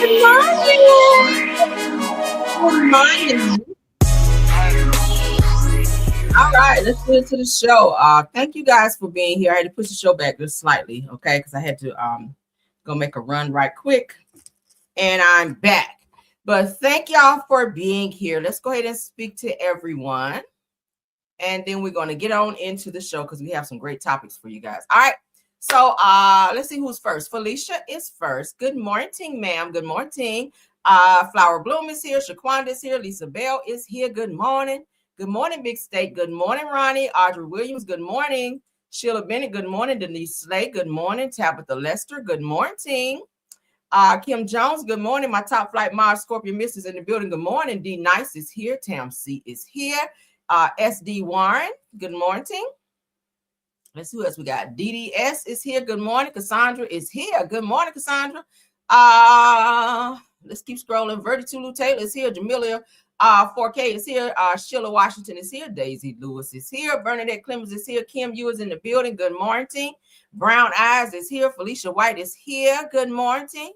Good morning. Good morning. All right, let's get into the show. Thank you guys for being here. I had to push the show back just slightly, okay, because I had to go make a run right quick, and I'm back. But thank y'all for being here. Let's go ahead and speak to everyone, and then we're going to get on into the show because we have some great topics for you guys. All right. So let's see who's first. Felicia is first. Good morning, ma'am. Good morning. Flower Bloom is here. Shaquanda is here. Lisa Bell is here. Good morning. Good morning, Big State. Good morning, Ronnie. Audrey Williams. Good morning. Sheila Bennett. Good morning. Denise Slade. Good morning. Tabitha Lester. Good morning. Kim Jones. Good morning. My top flight Mars Scorpion Misses in the building. Good morning. D Nice is here. Tam C is here. SD Warren. Good morning. Let's see who else we got. DDS is here. Good morning. Cassandra is here. Good morning, Cassandra. Let's keep scrolling. Verdi Tulu Taylor is here. Jamelia 4K is here. Sheila Washington is here. Daisy Lewis is here. Bernadette Clemens is here. Kim Yu is in the building. Good morning. Brown Eyes is here. Felicia White is here. Good morning.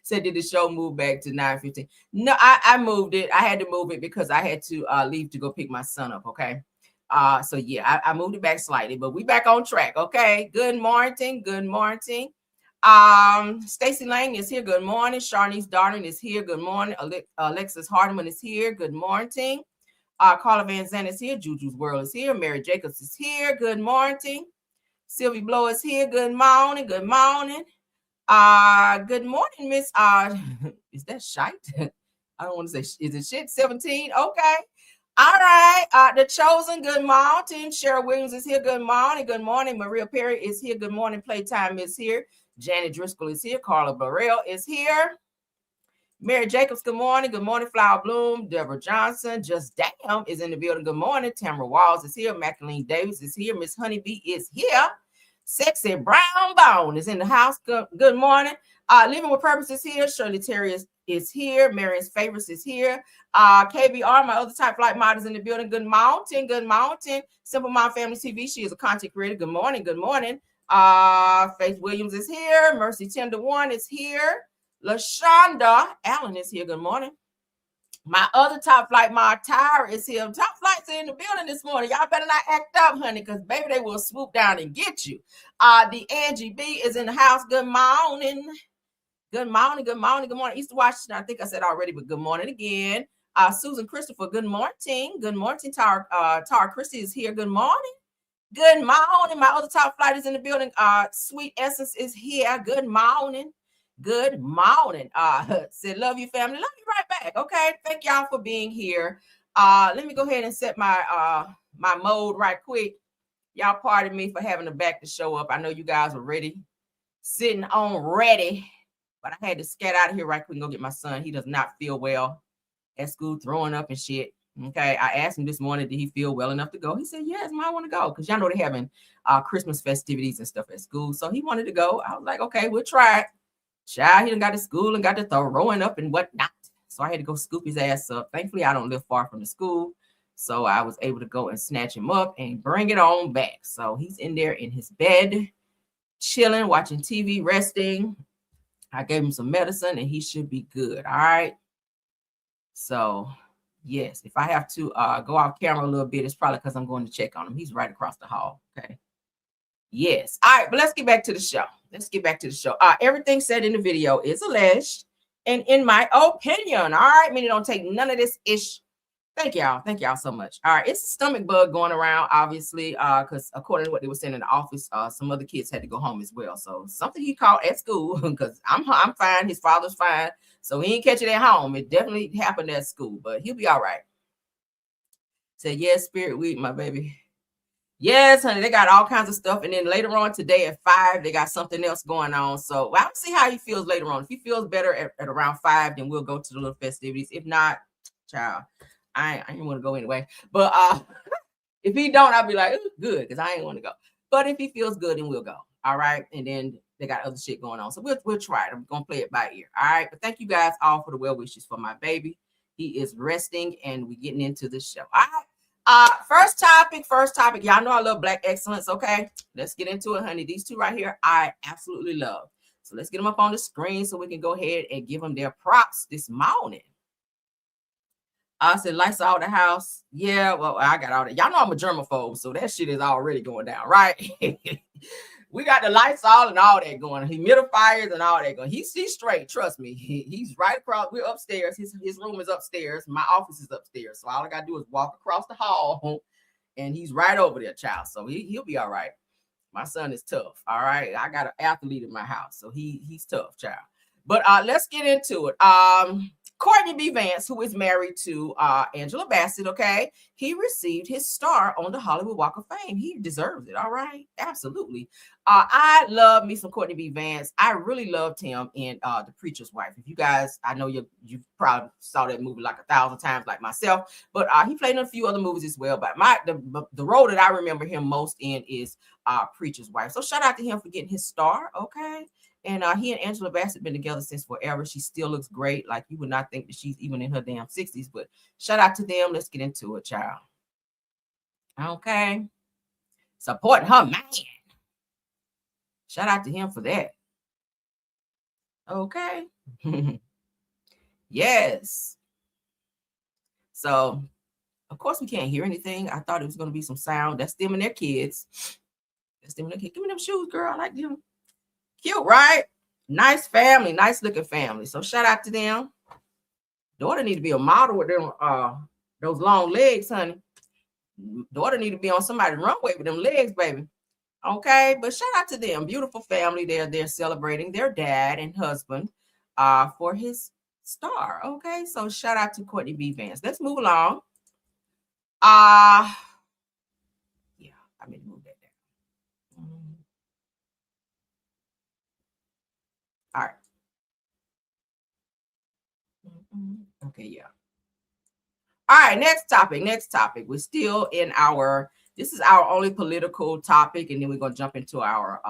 Said, did the show move back to 9:15? No, I moved it. I had to move it because I had to leave to go pick my son up. Okay. So yeah, I moved it back slightly, but we back on track. Okay. Good morning. Good morning. Stacy Lang is here. Good morning. Sharnice Darling is here. Good morning. Alexis Hardeman is here. Good morning. Carla Van Zandt is here. Juju's World is here. Mary Jacobs is here. Good morning. Sylvie Blow is here. Good morning. Good morning. Good morning, Miss. Is that shite? I don't want to say, is it shit? 17? Okay. All right. The Chosen, good morning. Cheryl Williams is here. Good morning. Good morning. Maria Perry is here. Good morning. Playtime is here. Janet Driscoll is here. Carla Burrell is here. Mary Jacobs, good morning. Good morning. Flower Bloom. Deborah Johnson, Just Damn, is in the building. Good morning. Tamara Walls is here. Macaline Davis is here. Miss Honeybee is here. Sexy Brown Bone is in the house. Good morning. Living with Purpose is here. Shirley Terry is here. Marion's Favorites is here. KBR, my other type flight models in the building. Good morning. Good morning. Simple Mom Family TV. She is a content creator. Good morning. Good morning. Faith Williams is here. Mercy Tender One is here. LaShonda Allen is here. Good morning. My other top flight, my Tyra, is here. Top flights are in the building this morning. Y'all better not act up, honey, because baby, they will swoop down and get you. The Angie B is in the house. Good morning. Good morning. Good morning. Good morning. Easter Washington, I think I said already, but good morning again. Susan Christopher, good morning. Good morning. Tara Christie is here. Good morning. Good morning. My other top flight is in the building. Sweet Essence is here. Good morning. Good morning. Said love you, family. Love you right back. Okay. Thank y'all for being here. Let me go ahead and set my my mode right quick. Y'all pardon me for having to back the show up. I know you guys were ready, sitting on ready, but I had to scat out of here right quick and go get my son. He does not feel well at school, throwing up and shit. Okay. I asked him this morning, did he feel well enough to go? He said, yes, I want to go. Because y'all know they're having Christmas festivities and stuff at school. So he wanted to go. I was like, okay, we'll try it. Child, he done got to school and got to throwing up and whatnot. So I had to go scoop his ass up. Thankfully, I don't live far from the school. So I was able to go and snatch him up and bring it on back. So he's in there in his bed, chilling, watching TV, resting. I gave him some medicine and he should be good. All right. So, yes, if I have to go off camera a little bit, it's probably because I'm going to check on him. He's right across the hall. Okay. Yes. All right. But let's get back to the show. Everything said in the video is alleged. And in my opinion, all right, meaning don't take none of this ish. Thank y'all. Thank y'all so much. All right. It's a stomach bug going around, obviously, because according to what they were saying in the office, some other kids had to go home as well. So something he caught at school because I'm fine. His father's fine. So he ain't catch it at home. It definitely happened at school, but he'll be all right. Said, yes, Spirit Week, my baby. Yes, honey, they got all kinds of stuff. And then later on today at 5, they got something else going on. So I'll see how he feels later on. If he feels better at around 5, then we'll go to the little festivities. If not, child, I ain't want to go anyway. But if he don't, I'll be like, good, because I ain't want to go. But if he feels good, then we'll go. All right. And then they got other shit going on. So we'll try it. I'm going to play it by ear. All right. But thank you guys all for the well wishes for my baby. He is resting and we're getting into the show. All right. First topic. Y'all know I love Black excellence. Okay, let's get into it, honey. These two right here, I absolutely love. So let's get them up on the screen so we can go ahead and give them their props this morning. I said, lights out the house. Yeah, well, I got all that. Y'all know I'm a germaphobe, so that shit is already going down, right? We got the lights on and all that going. Humidifiers and all that going. He's straight. Trust me. He's right across. We're upstairs. His room is upstairs. My office is upstairs. So all I gotta do is walk across the hall, and he's right over there, child. So he'll be all right. My son is tough. All right. I got an athlete in my house, so he's tough, child. But let's get into it. Courtney B. Vance, who is married to Angela Bassett, okay, he received his star on the Hollywood Walk of Fame. He deserves it, all right? Absolutely. I love me some Courtney B. Vance. I really loved him in The Preacher's Wife. If you guys, I know you probably saw that movie like 1,000 times like myself, but he played in a few other movies as well. But the role that I remember him most in is Preacher's Wife. So shout out to him for getting his star, okay? And he and Angela Bassett been together since forever. She still looks great. Like you would not think that she's even in her damn 60s, but shout out to them. Let's get into it, child. Okay. Supporting her man. Shout out to him for that. Okay. Yes. So, of course, we can't hear anything. I thought it was going to be some sound. That's them and their kids. That's them and their kids. Give me them shoes, girl. I like them. Cute, right? Nice family, nice looking family. So shout out to them. Daughter need to be a model with them those long legs, honey. Daughter need to be on somebody's runway with them legs, baby. Okay, but shout out to them. Beautiful family. They're celebrating their dad and husband for his star. Okay, so shout out to Courtney B. Vance. Let's move along. Yeah, I'm gonna move that down. All right. Okay, yeah. All right, next topic. We're still in this is our only political topic, and then we're going to jump into our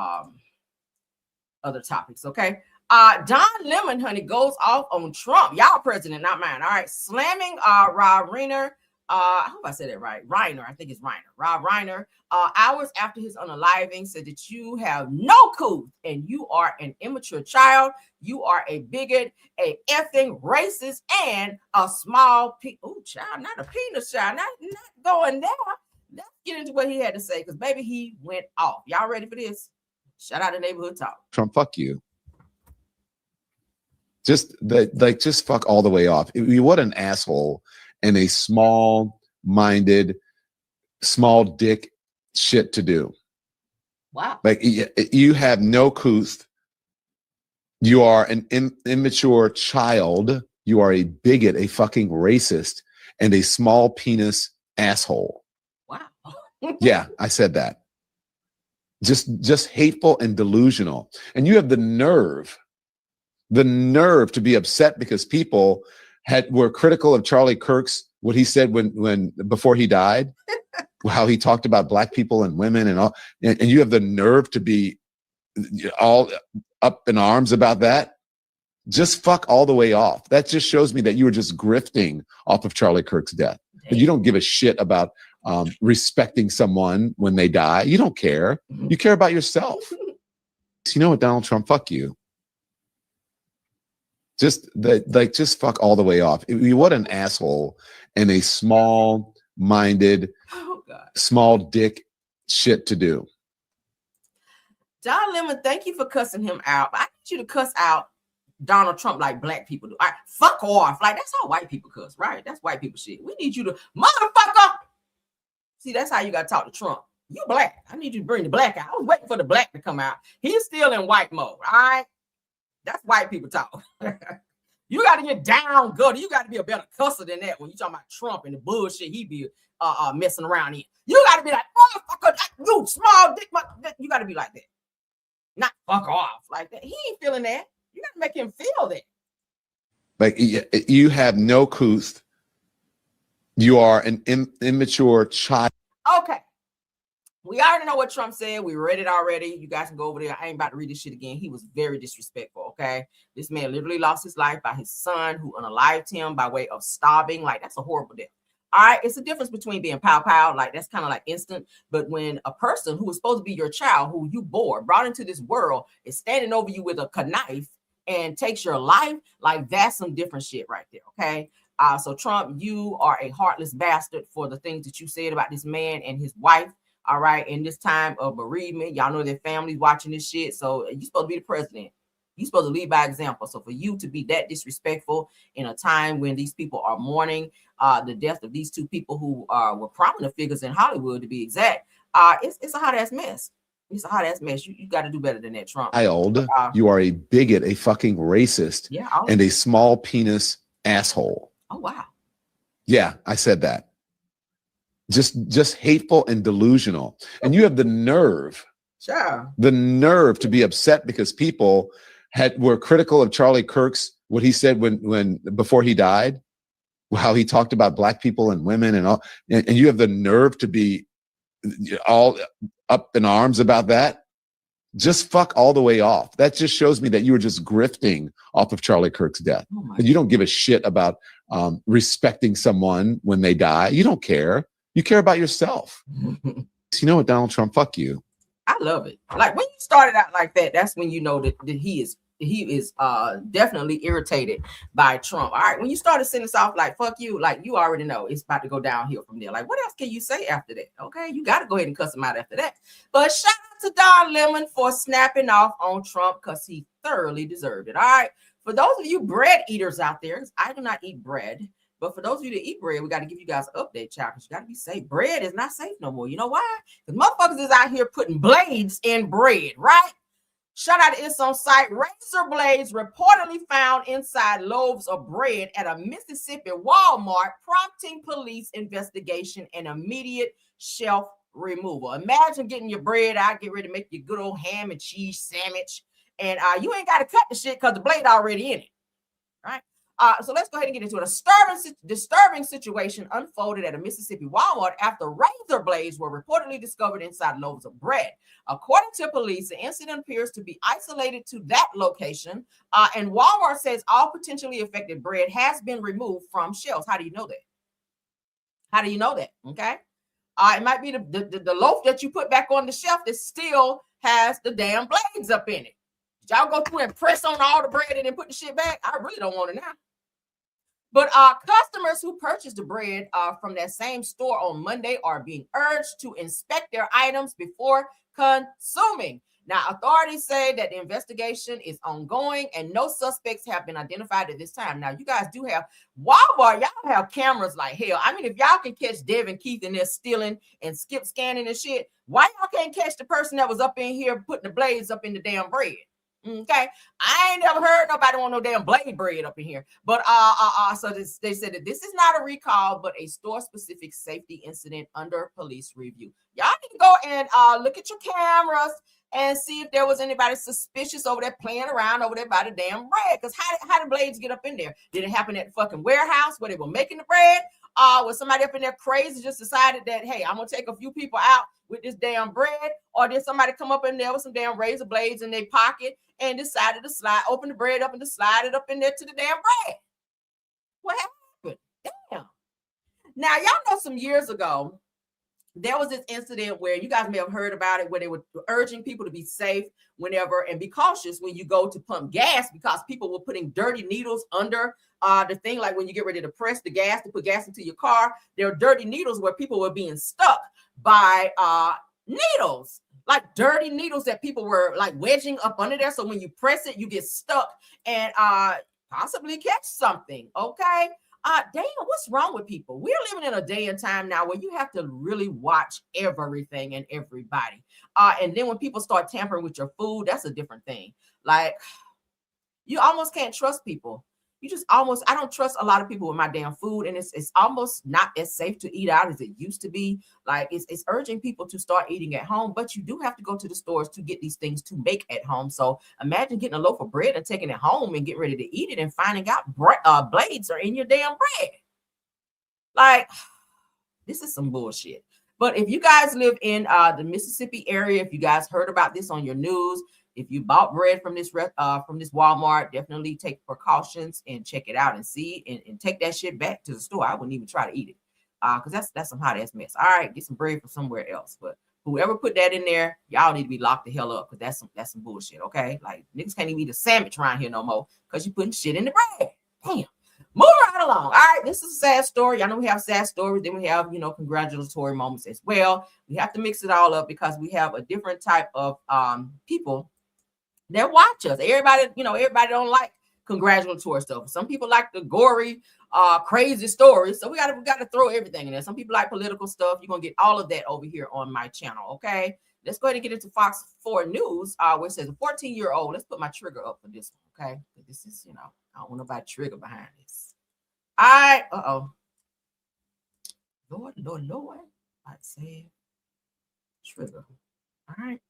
other topics, okay? Don Lemon, honey, goes off on Trump. Y'all president, not mine. All right, slamming Rob Reiner. I hope I said it right. Reiner, I think it's Reiner. Rob Reiner, hours after his unaliving, said that you have no couth and you are an immature child. You are a bigot, a effing racist, and a small child, not a penis child, not going there. Let's get into what he had to say, because baby, he went off. Y'all ready for this? Shout out to Neighborhood Talk. Trump, fuck you. Just fuck all the way off. What an asshole and a small-minded, small dick shit to do. Wow. Like you have no couth. You are an immature child. You are a bigot, a fucking racist, and a small penis asshole. Wow. Yeah, I said that. Just hateful and delusional. And you have the nerve to be upset because people were critical of Charlie Kirk's, what he said before he died, how he talked about black people and women and all, and you have the nerve to be all up in arms about that. Just fuck all the way off. That just shows me that you were just grifting off of Charlie Kirk's death. But you don't give a shit about respecting someone when they die. You don't care. You care about yourself. You know what, Donald Trump? Fuck you. Just fuck all the way off. What an asshole and a small-minded, small dick shit to do. Don Lemon, thank you for cussing him out. I need you to cuss out Donald Trump like black people do. All right, fuck off. Like, that's how white people cuss, right? That's white people shit. We need you to, motherfucker. See, that's how you got to talk to Trump. You black. I need you to bring the black out. I was waiting for the black to come out. He's still in white mode, all right? That's white people talk. You got to get down gutter. You got to be a better cusser than that when you talking about Trump and the bullshit he be messing around in. You got to be like, motherfucker, you small dick. You got to be like that. Not fuck off like that. He ain't feeling that. You got to make him feel that. Like, you have no couth. You are an immature child. Okay. We already know what Trump said. We read it already. You guys can go over there. I ain't about to read this shit again. He was very disrespectful, okay? This man literally lost his life by his son who unalived him by way of starving. Like, that's a horrible death. All right, it's a difference between being pow pow, like that's kind of like instant. But when a person who was supposed to be your child, who you brought into this world, is standing over you with a knife and takes your life, like that's some different shit right there. Okay. So Trump, you are a heartless bastard for the things that you said about this man and his wife. All right. In this time of bereavement, y'all know their families watching this shit. So you're supposed to be the president. You're supposed to lead by example. So for you to be that disrespectful in a time when these people are mourning the death of these two people who were prominent figures in Hollywood, to be exact, it's a hot ass mess. It's a hot ass mess. You got to do better than that, Trump. You are a bigot, a fucking racist, and a small penis asshole. Oh wow. Yeah, I said that. Just hateful and delusional. And you have the nerve, to be upset because people were critical of Charlie Kirk's, what he said before he died, how he talked about black people and women and all, and you have the nerve to be all up in arms about that. Just fuck all the way off. That just shows me that you were just grifting off of Charlie Kirk's death. And you don't give a shit about respecting someone when they die. You don't care. You care about yourself. You know what, Donald Trump, fuck you. I love it. Like when you started out like that, that's when you know that he is definitely irritated by Trump. All right, when you started sending us off like fuck you, like you already know it's about to go downhill from there. Like what else can you say after that? Okay, you got to go ahead and cuss him out after that. But shout out to Don Lemon for snapping off on Trump because he thoroughly deserved it. All right, for those of you bread eaters out there, I do not eat bread. But for those of you that eat bread, we got to give you guys an update, child, because you got to be safe. Bread is not safe no more. You know why? Because motherfuckers is out here putting blades in bread, right? Shout out to It's On Site. Razor blades reportedly found inside loaves of bread at a Mississippi Walmart, prompting police investigation and immediate shelf removal. Imagine getting your bread out, get ready to make your good old ham and cheese sandwich, and you ain't got to cut the shit because the blade already in it, right? So let's go ahead and get into it. A disturbing situation unfolded at a Mississippi Walmart after razor blades were reportedly discovered inside loaves of bread. According to police, the incident appears to be isolated to that location, and Walmart says all potentially affected bread has been removed from shelves. How do you know that? How do you know that? Okay. It might be the loaf that you put back on the shelf that still has the damn blades up in it. Did y'all go through and press on all the bread and then put the shit back? I really don't want to know. But customers who purchased the bread from that same store on Monday are being urged to inspect their items before consuming. Now, authorities say that the investigation is ongoing and no suspects have been identified at this time. Now, you guys do have Walmart. Y'all have cameras like hell. I mean, if y'all can catch Devin Keith and they're stealing and skip scanning and shit, why y'all can't catch the person that was up in here putting the blades up in the damn bread? Okay, I ain't never heard nobody want no damn blade bread up in here. But so they said that this is not a recall, but a store-specific safety incident under police review. Y'all need to go and look at your cameras and see if there was anybody suspicious over there playing around over there by the damn bread. Because how did blades get up in there? Did it happen at the fucking warehouse where they were making the bread? Was somebody up in there crazy just decided that, hey, I'm gonna take a few people out with this damn bread? Or did somebody come up in there with some damn razor blades in their pocket and decided to open the bread up and to slide it up in there to the damn bread? What happened? Damn. Now, y'all know some years ago, there was this incident where you guys may have heard about it, where they were urging people to be safe whenever and be cautious when you go to pump gas, because people were putting dirty needles under the thing. Like when you get ready to press the gas to put gas into your car, there are dirty needles where people were being stuck by needles, like dirty needles that people were like wedging up under there. So when you press it, you get stuck and possibly catch something. Okay. Damn, what's wrong with people? We're living in a day and time now where you have to really watch everything and everybody. And then when people start tampering with your food, that's a different thing. Like, you almost can't trust people. I don't trust a lot of people with my damn food, and it's almost not as safe to eat out as it used to be. Like, it's urging people to start eating at home, but you do have to go to the stores to get these things to make at home. So imagine getting a loaf of bread and taking it home and getting ready to eat it and finding out blades are in your damn bread. Like, this is some bullshit. But if you guys live in the Mississippi area, if you guys heard about this on your news, if you bought bread from this Walmart, definitely take precautions and check it out and see and take that shit back to the store. I wouldn't even try to eat it. because that's some hot ass mess. All right, get some bread from somewhere else. But whoever put that in there, y'all need to be locked the hell up, because that's some bullshit. Okay, like niggas can't even eat a sandwich around here no more because you putting shit in the bread. Damn. Moving right along. All right, this is a sad story. I know we have sad stories. Then we have, congratulatory moments as well. We have to mix it all up because we have a different type of people that watch us. Everybody don't like congratulatory stuff. Some people like the gory, crazy stories. So we gotta throw everything in there. Some people like political stuff. You're gonna get all of that over here on my channel. Okay. Let's go ahead and get into Fox 4 News, where it says a 14-year-old. Let's put my trigger up for this one, okay? This is, I don't want nobody trigger behind this. All right. Lord. I said trigger. All right.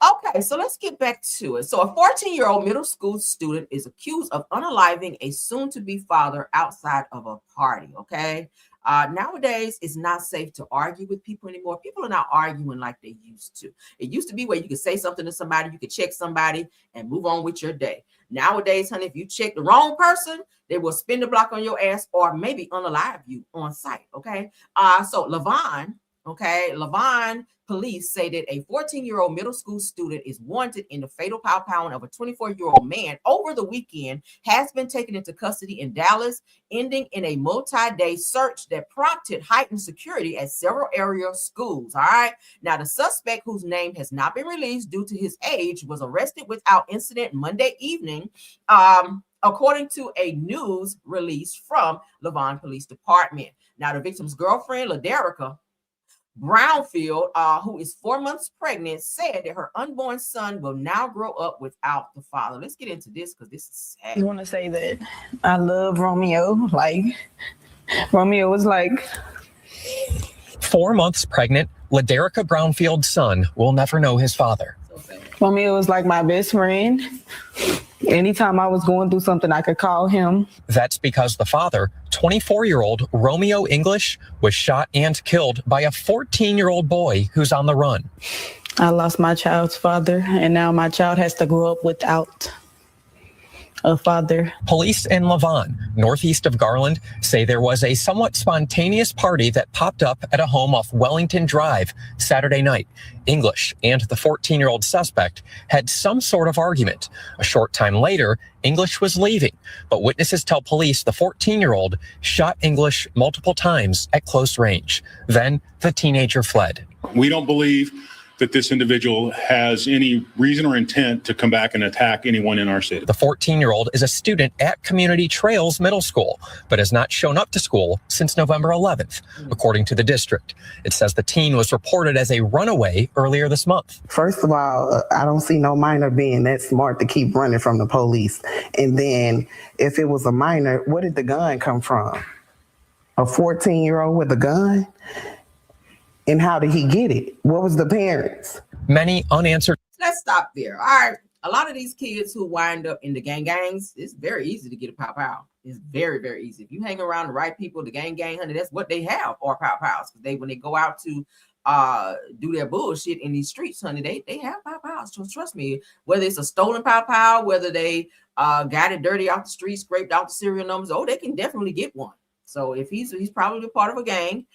Okay, so let's get back to it. So a 14-year-old middle school student is accused of unaliving a soon-to-be father outside of a party, okay? Nowadays, it's not safe to argue with people anymore. People are not arguing like they used to. It used to be where you could say something to somebody, you could check somebody and move on with your day. Nowadays, honey, if you check the wrong person, they will spin the block on your ass or maybe unalive you on site, okay? So Lavon police say that a 14-year-old middle school student is wanted in the fatal powwowing of a 24-year-old man over the weekend, has been taken into custody in Dallas, ending in a multi-day search that prompted heightened security at several area schools. All right. Now, the suspect, whose name has not been released due to his age, was arrested without incident Monday evening, according to a news release from Lavon Police Department. Now, the victim's girlfriend, LaDerica Brownfield, who is 4 months pregnant, said that her unborn son will now grow up without the father. Let's get into this because this is sad. I want to say that I love Romeo. Like, Romeo was like 4 months pregnant, LaDerica Brownfield's son will never know his father. Romeo was like my best friend. Anytime I was going through something, I could call him. That's because the father, 24-year-old Romeo English, was shot and killed by a 14-year-old boy who's on the run. I lost my child's father, and now my child has to grow up without a father. Police in Lavon, northeast of Garland, say there was a somewhat spontaneous party that popped up at a home off Wellington Drive Saturday night. English and the 14-year-old suspect had some sort of argument. A short time later, English was leaving, but witnesses tell police the 14-year-old shot English multiple times at close range. Then the teenager fled. We don't believe that this individual has any reason or intent to come back and attack anyone in our city. The 14-year-old is a student at Community Trails Middle School, but has not shown up to school since November 11th, according to the district. It says the teen was reported as a runaway earlier this month. First of all, I don't see no minor being that smart to keep running from the police. And then if it was a minor, where did the gun come from? A 14-year-old with a gun? And how did he get it? What was the parents? Many unanswered. Let's stop there. All right. A lot of these kids who wind up in the gangs, it's very easy to get a pow. It's very, very easy. If you hang around the right people, the gang, honey, that's what they have, or pows. When they go out to do their bullshit in these streets, honey, they have pows. So trust me, whether it's a stolen pow, whether they got it dirty off the street, scraped out the serial numbers, they can definitely get one. So if he's probably part of a gang.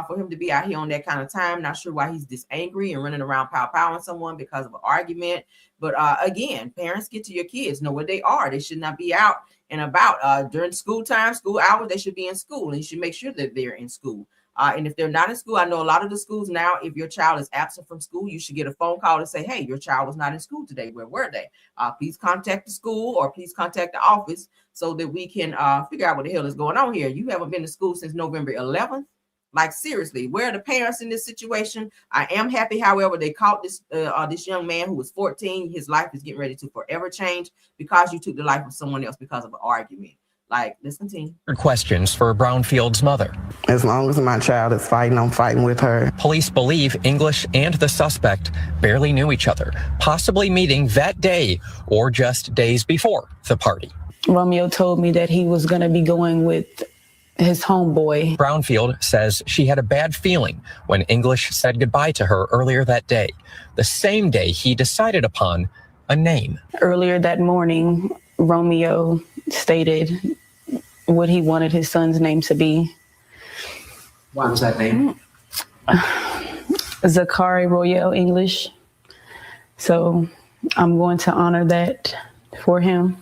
For him to be out here on that kind of time, not sure why he's this angry and running around powing someone because of an argument. But again, parents, get to your kids, know where they are. They should not be out and about during school time, school hours. They should be in school, and you should make sure that they're in school. And if they're not in school, I know a lot of the schools now, if your child is absent from school, you should get a phone call to say, hey, your child was not in school today. Where were they? Please contact the school or please contact the office so that we can figure out what the hell is going on here. You haven't been to school since November 11th. Like, seriously, where are the parents in this situation? I am happy, however, they caught this young man who was 14. His life is getting ready to forever change because you took the life of someone else because of an argument. Like, let's continue. Questions for Brownfield's mother. As long as my child is fighting, I'm fighting with her. Police believe English and the suspect barely knew each other, possibly meeting that day or just days before the party. Romeo told me that he was going to be going with his homeboy. Brownfield says she had a bad feeling when English said goodbye to her earlier that day, the same day he decided upon a name. Earlier that morning, Romeo stated what he wanted his son's name to be. What was that name? Zakari Royale English. So I'm going to honor that for him.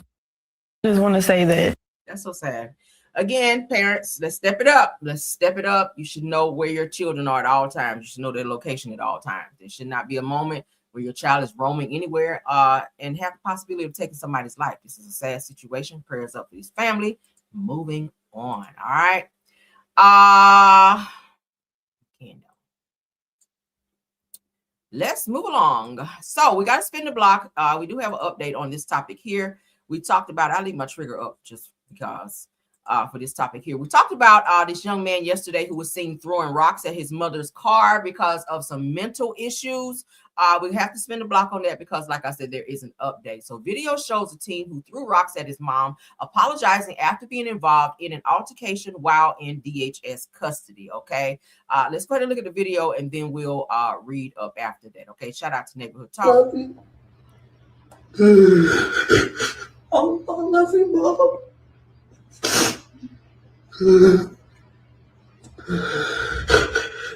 Just want to say that. That's so sad. Again, parents, let's step it up. Let's step it up. You should know where your children are at all times. You should know their location at all times. There should not be a moment where your child is roaming anywhere and have the possibility of taking somebody's life. This is a sad situation. Prayers up for his family. Moving on. All right. Let's move along. So we got to spin the block. We do have an update on this topic here. We talked about, I'll leave my trigger up just because for this topic here. We talked about this young man yesterday who was seen throwing rocks at his mother's car because of some mental issues. We have to spin the block on that because, like I said, there is an update. So video shows a teen who threw rocks at his mom, apologizing after being involved in an altercation while in DHS custody. Okay, let's go ahead and look at the video and then we'll read up after that. Okay, shout out to Neighborhood Talk. Love you. I love you, Mom.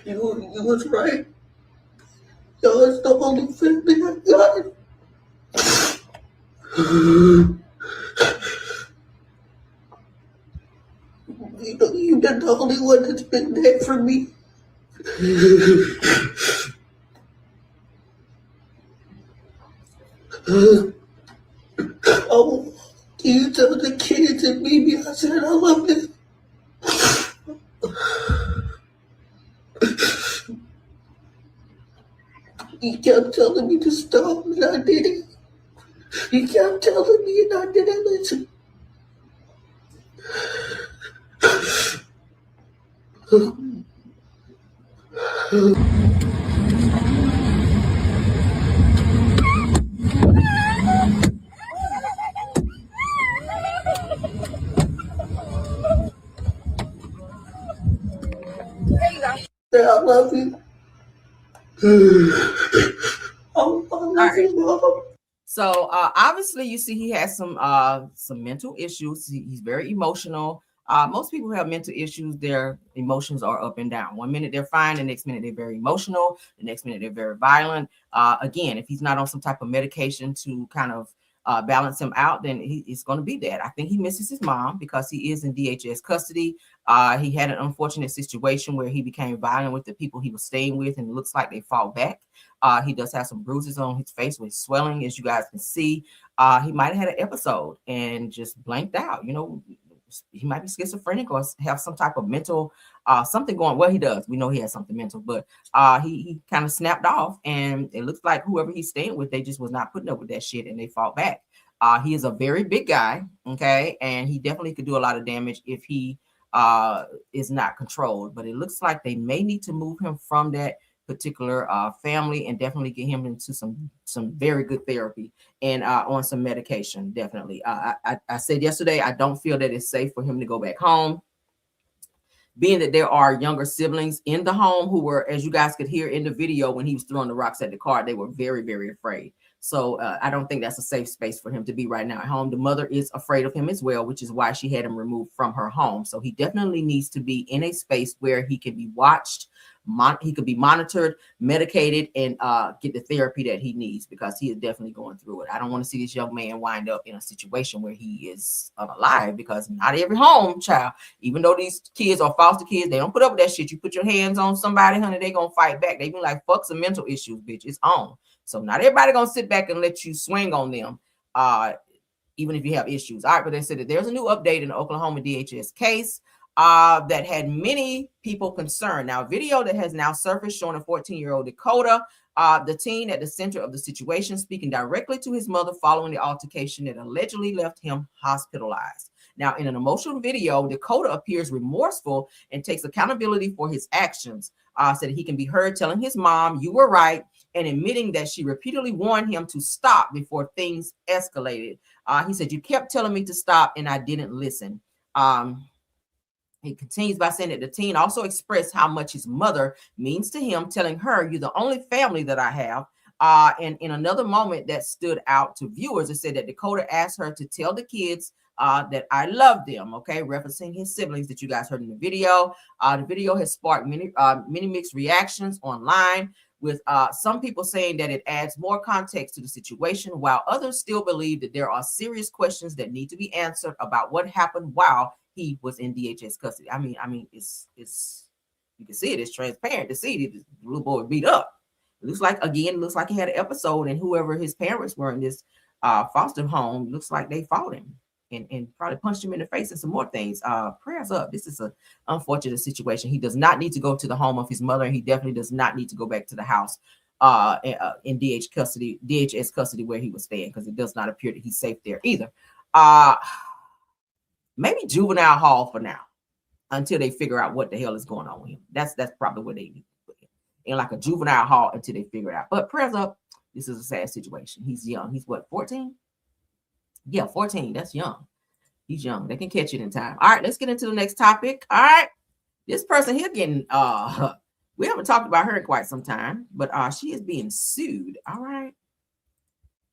You was right. Y'all is the only family I got. You've been the only one that's been there for me. Oh, you tell the kids and me I said I love them. He kept telling me to stop and I didn't. He kept telling me and I didn't listen. I love you. I love you, Mom. So obviously you see he has some mental issues. He's very emotional. Most people who have mental issues, their emotions are up and down. 1 minute they're fine, the next minute they're very emotional, the next minute they're very violent. Again, if he's not on some type of medication to kind of balance him out, then he's going to be that. I think he misses his mom because he is in DHS custody. He had an unfortunate situation where he became violent with the people he was staying with, and it looks like they fought back. He does have some bruises on his face with swelling, as you guys can see. He might have had an episode and just blanked out. You know, he might be schizophrenic or have some type of mental something going. Well, he does. We know he has something mental, but he kind of snapped off, and it looks like whoever he's staying with, they just was not putting up with that shit, and they fought back. He is a very big guy, okay, and he definitely could do a lot of damage if he is not controlled. But it looks like they may need to move him from that particular family and definitely get him into some very good therapy and on some medication. Definitely. I said yesterday, I don't feel that it's safe for him to go back home, being that there are younger siblings in the home who were, as you guys could hear in the video, when he was throwing the rocks at the car, they were very, very afraid. So I don't think that's a safe space for him to be right now at home. The mother is afraid of him as well, which is why she had him removed from her home. So he definitely needs to be in a space where he can be watched, he could be monitored, medicated, and get the therapy that he needs, because he is definitely going through it. I don't want to see this young man wind up in a situation where he is unalive, because not every home, child, even though these kids are foster kids, they don't put up with that shit. You put your hands on somebody, honey, they gonna fight back. They be like, fuck some mental issues, bitch, it's on. So not everybody gonna sit back and let you swing on them, even if you have issues. All right, but they said that there's a new update in the Oklahoma DHS case that had many people concerned. Now, a video that has now surfaced showing a 14-year-old Dakota, the teen at the center of the situation, speaking directly to his mother following the altercation that allegedly left him hospitalized. Now, in an emotional video, Dakota appears remorseful and takes accountability for his actions. So that he can be heard telling his mom, "You were right," and admitting that she repeatedly warned him to stop before things escalated. He said, "You kept telling me to stop and I didn't listen." He continues by saying that the teen also expressed how much his mother means to him, telling her, "You're the only family that I have." And in another moment that stood out to viewers, it said that Dakota asked her to tell the kids that I love them, okay, referencing his siblings that you guys heard in the video. The video has sparked many mixed reactions online, with some people saying that it adds more context to the situation, while others still believe that there are serious questions that need to be answered about what happened while he was in DHS custody. I mean, it's you can see it. It's transparent to see that the little boy beat up. It looks like he had an episode, and whoever his parents were in this foster home, looks like they fought him and probably punched him in the face and some more things. Prayers up. This is an unfortunate situation. He does not need to go to the home of his mother, and he definitely does not need to go back to the house in DHS custody where he was staying, because it does not appear that he's safe there either. Maybe juvenile hall for now, until they figure out what the hell is going on with him. That's probably what they need to put him in, like a juvenile hall, until they figure it out. But prayers up. This is a sad situation. He's young. He's what, 14? Yeah, 14. That's young. He's young. They can catch it in time. All right, let's get into the next topic. All right. This person here getting we haven't talked about her in quite some time, but she is being sued. All right.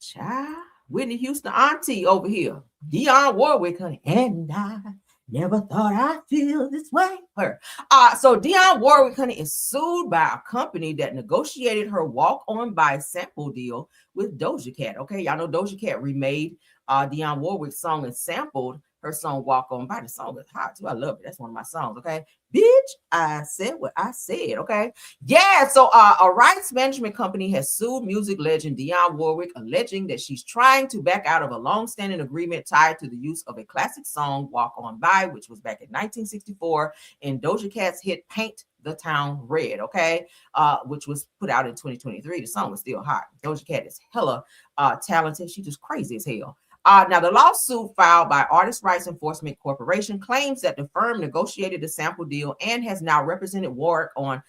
Child. Whitney Houston auntie over here. Dionne Warwick, honey. And I never thought I'd feel this way. Her. So Dionne Warwick, honey, is sued by a company that negotiated her walk-on by sample deal with Doja Cat. Okay, y'all know Doja Cat remade Dionne Warwick's song and sampled her song Walk On By. The song is hot too. I love it. That's one of my songs. Okay, bitch, I said what I said. Okay, yeah. So a rights management company has sued music legend Dionne Warwick, alleging that she's trying to back out of a long-standing agreement tied to the use of a classic song Walk On By, which was back in 1964 in Doja Cat's hit Paint the Town Red, okay, which was put out in 2023. The song was still hot. Doja Cat is hella talented. She's just crazy as hell. Now, the lawsuit filed by Artist Rights Enforcement Corporation claims that the firm negotiated a sample deal and has now represented Warwick on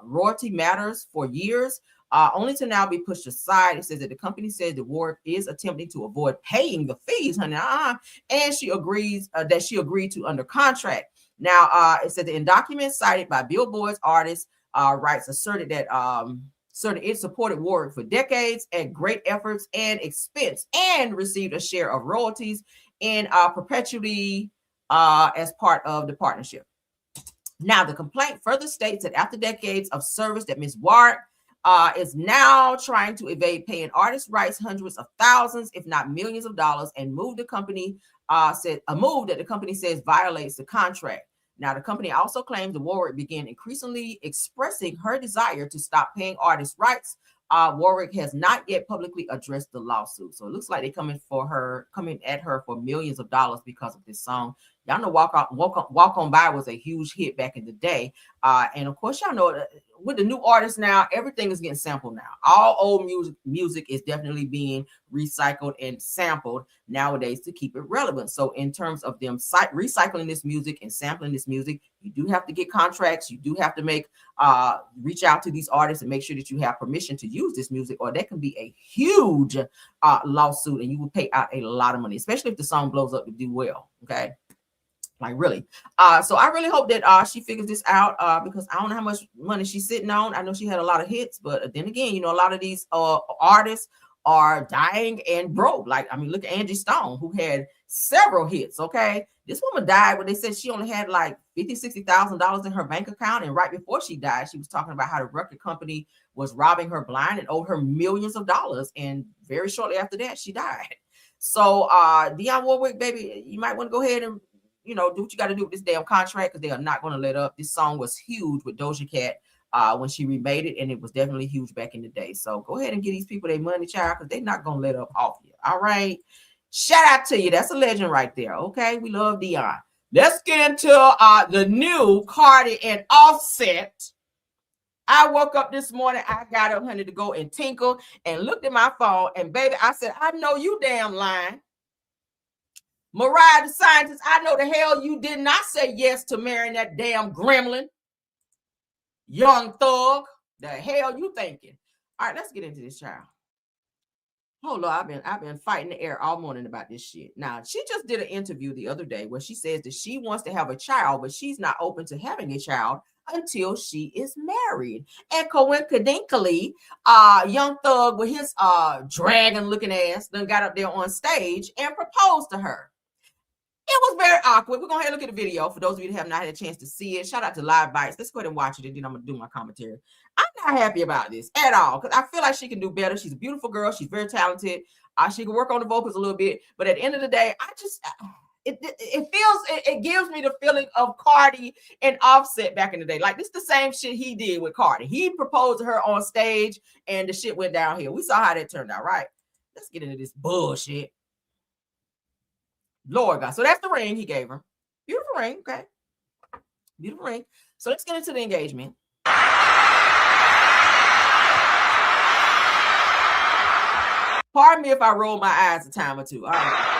royalty matters for years, only to now be pushed aside. It says that the company says that Warwick is attempting to avoid paying the fees, honey, and she agrees that she agreed to under contract. Now, it said that in documents cited by Billboard's Artist Rights asserted that it supported Warwick for decades at great efforts and expense, and received a share of royalties in perpetuity as part of the partnership. Now, the complaint further states that after decades of service, that Ms. Warwick is now trying to evade paying artist rights hundreds of thousands, if not millions of dollars, and move that the company says violates the contract. Now, the company also claims that Warwick began increasingly expressing her desire to stop paying artist rights. Warwick has not yet publicly addressed the lawsuit. So it looks like they're coming at her for millions of dollars because of this song. Y'all know Walk On By was a huge hit back in the day. And of course, y'all know with the new artists now, everything is getting sampled now. All old music is definitely being recycled and sampled nowadays to keep it relevant. So in terms of them recycling this music and sampling this music, you do have to get contracts. You do have to reach out to these artists and make sure that you have permission to use this music, or that can be a huge lawsuit, and you will pay out a lot of money, especially if the song blows up to do well. Okay. Like really. So I really hope that she figures this out, because I don't know how much money she's sitting on. I know she had a lot of hits, but then again, you know, a lot of these artists are dying and broke. Like, I mean, look at Angie Stone, who had several hits. Okay. This woman died when they said she only had like $50,000-$60,000 in her bank account. And right before she died, she was talking about how the record company was robbing her blind and owed her millions of dollars. And very shortly after that, she died. So Dionne Warwick, baby, you might want to go ahead and, you know, do what you got to do with this damn contract, because they are not going to let up. This song was huge with Doja Cat when she remade it, and it was definitely huge back in the day. So go ahead and get these people their money, child, because they're not going to let up off you. All right. Shout out to you. That's a legend right there. Okay. We love Dionne. Let's get into the new Cardi and Offset. I woke up this morning. I got up, honey, to go and tinkle and looked at my phone. And baby, I said, I know you damn lying. Mariah the Scientist, I know the hell you did not say yes to marrying that damn gremlin. Young Thug. The hell you thinking? All right, let's get into this, child. Oh Lord, I've been fighting the air all morning about this shit. Now, she just did an interview the other day where she says that she wants to have a child, but she's not open to having a child until she is married. And coincidentally, Young Thug with his dragon looking ass then got up there on stage and proposed to her. It was very awkward. We're going to look at the video for those of you that have not had a chance to see it. Shout out to Live Bites. Let's go ahead and watch it, and then I'm going to do my commentary. I'm not happy about this at all because I feel like she can do better. She's a beautiful girl. She's very talented. She can work on the vocals a little bit. But at the end of the day, it gives me the feeling of Cardi and Offset back in the day. Like, this is the same shit he did with Cardi. He proposed to her on stage, and the shit went downhill. We saw how that turned out, right? Let's get into this bullshit. Lord God. So that's the ring he gave her. Beautiful ring, okay? Beautiful ring. So let's get into the engagement. Pardon me if I roll my eyes a time or two. All right.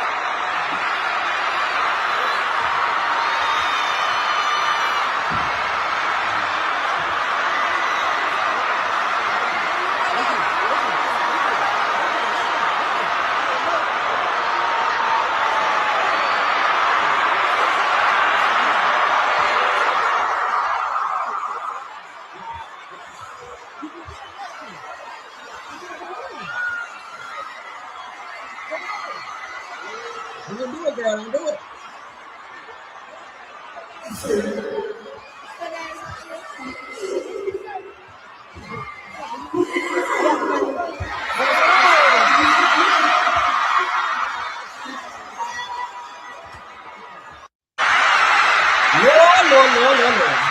I'm gonna do it, girl. I'm gonna do it.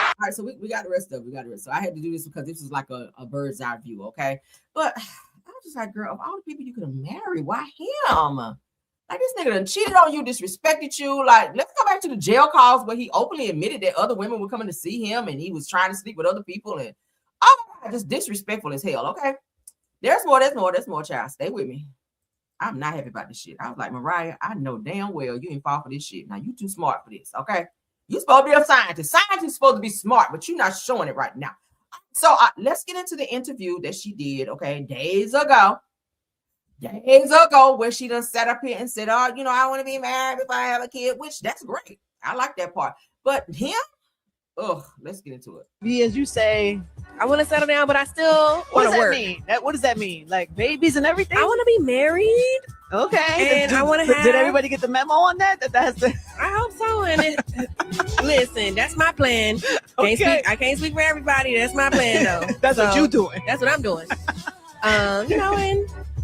All right, so we got the rest of it. So I had to do this because this is like a bird's eye view, okay? But I was just like, girl, of all the people you could have married, why him? Like, this nigga done cheated on you, disrespected you. Like, let's go back to the jail calls where he openly admitted that other women were coming to see him and he was trying to sleep with other people. And oh my God, just disrespectful as hell, okay? There's more, child. Stay with me. I'm not happy about this shit. I was like, Mariah, I know damn well you ain't fall for this shit. Now, you too smart for this, okay? You supposed to be a scientist. Scientists are supposed to be smart, but you're not showing it right now. So let's get into the interview that she did, okay, days ago, where she done sat up here and said, oh, you know, I want to be married if I have a kid, which that's great. I like that part. But him, let's get into it. As you say, I want to settle down, but I still want to work. What does that mean? Like babies and everything? I want to be married. Okay. And I want to have... Did everybody get the memo on that? That's the... I hope so. And listen, that's my plan. Okay. I can't speak for everybody. That's my plan, though. That's what you're doing. That's what I'm doing.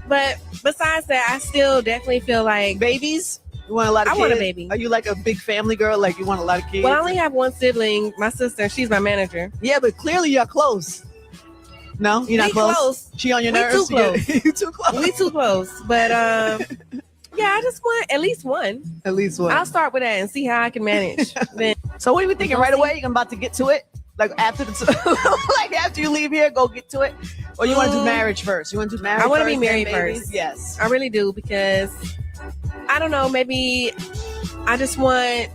But besides that, I still definitely feel like babies. You want a lot of kids? I want a baby. Are you like a big family girl? Like you want a lot of kids? Well, I only have one sibling, my sister. She's my manager. Yeah, but clearly you're close. No, you're not close. She on your nerves? Too close. You too close. We too close. But yeah, I just want at least one. At least one. I'll start with that and see how I can manage. Then. So what are we thinking right away? You're about to get to it? Like after after you leave here, go get to it? Or you want to do marriage first? You want to do marriage? I want to be married first. Yes. I really do, because I don't know, maybe I just want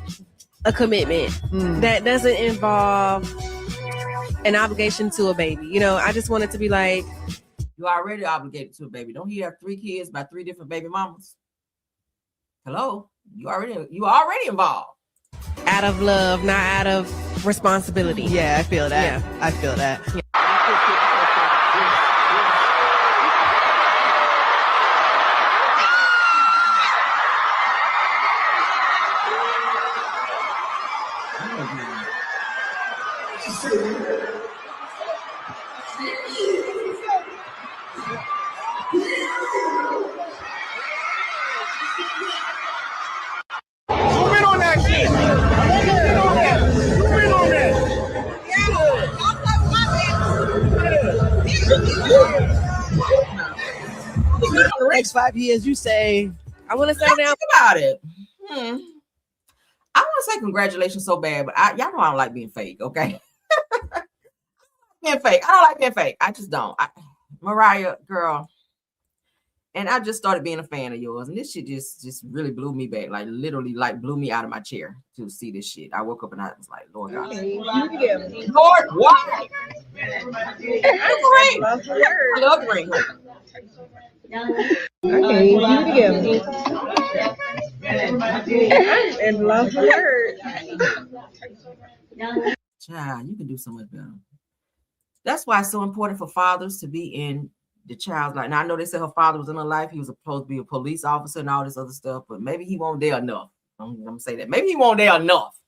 a commitment that doesn't involve an obligation to a baby. You know, I just want it to be like, you're already obligated to a baby. Don't he have 3 kids by 3 different baby mamas? Hello? You already involved. Out of love, not out of responsibility. Yeah, I feel that. Yeah. I feel that. Yeah. Next 5 years, you say, I want to settle down. Think about it. I want to say congratulations so bad, but y'all know I don't like being fake, okay? Being fake. I don't like being fake. I just don't. Mariah, girl, and I just started being a fan of yours, and this shit just really blew me back, like literally like blew me out of my chair to see this shit. I woke up and I was like, Lord God. Lord, why? That's great. I love the ring. Okay, you together. And love the word. Child, you can do so much better. That's why it's so important for fathers to be in the child's life. Now, I know they said her father was in her life. He was supposed to be a police officer and all this other stuff, but maybe he won't there enough. I'm going to say that. Maybe he won't there enough.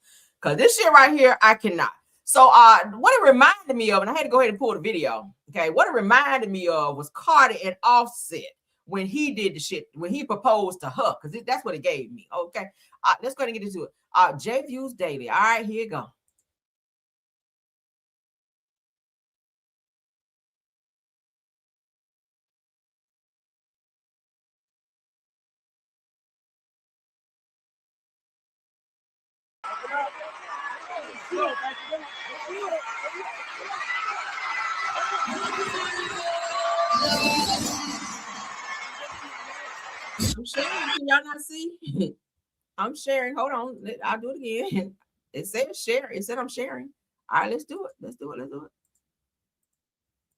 Because this shit right here, I cannot. So what it reminded me of, and I had to go ahead and pull the video. Okay, what it reminded me of was Carter and Offset when he did the shit, when he proposed to her, because that's what it gave me. Okay, let's go ahead and get into it. J Views Daily. All right, here you go. I'm sharing. Can y'all not see? I'm sharing. Hold on. I'll do it again. It said share. It said I'm sharing. All right, let's do it. Let's do it. Let's do it.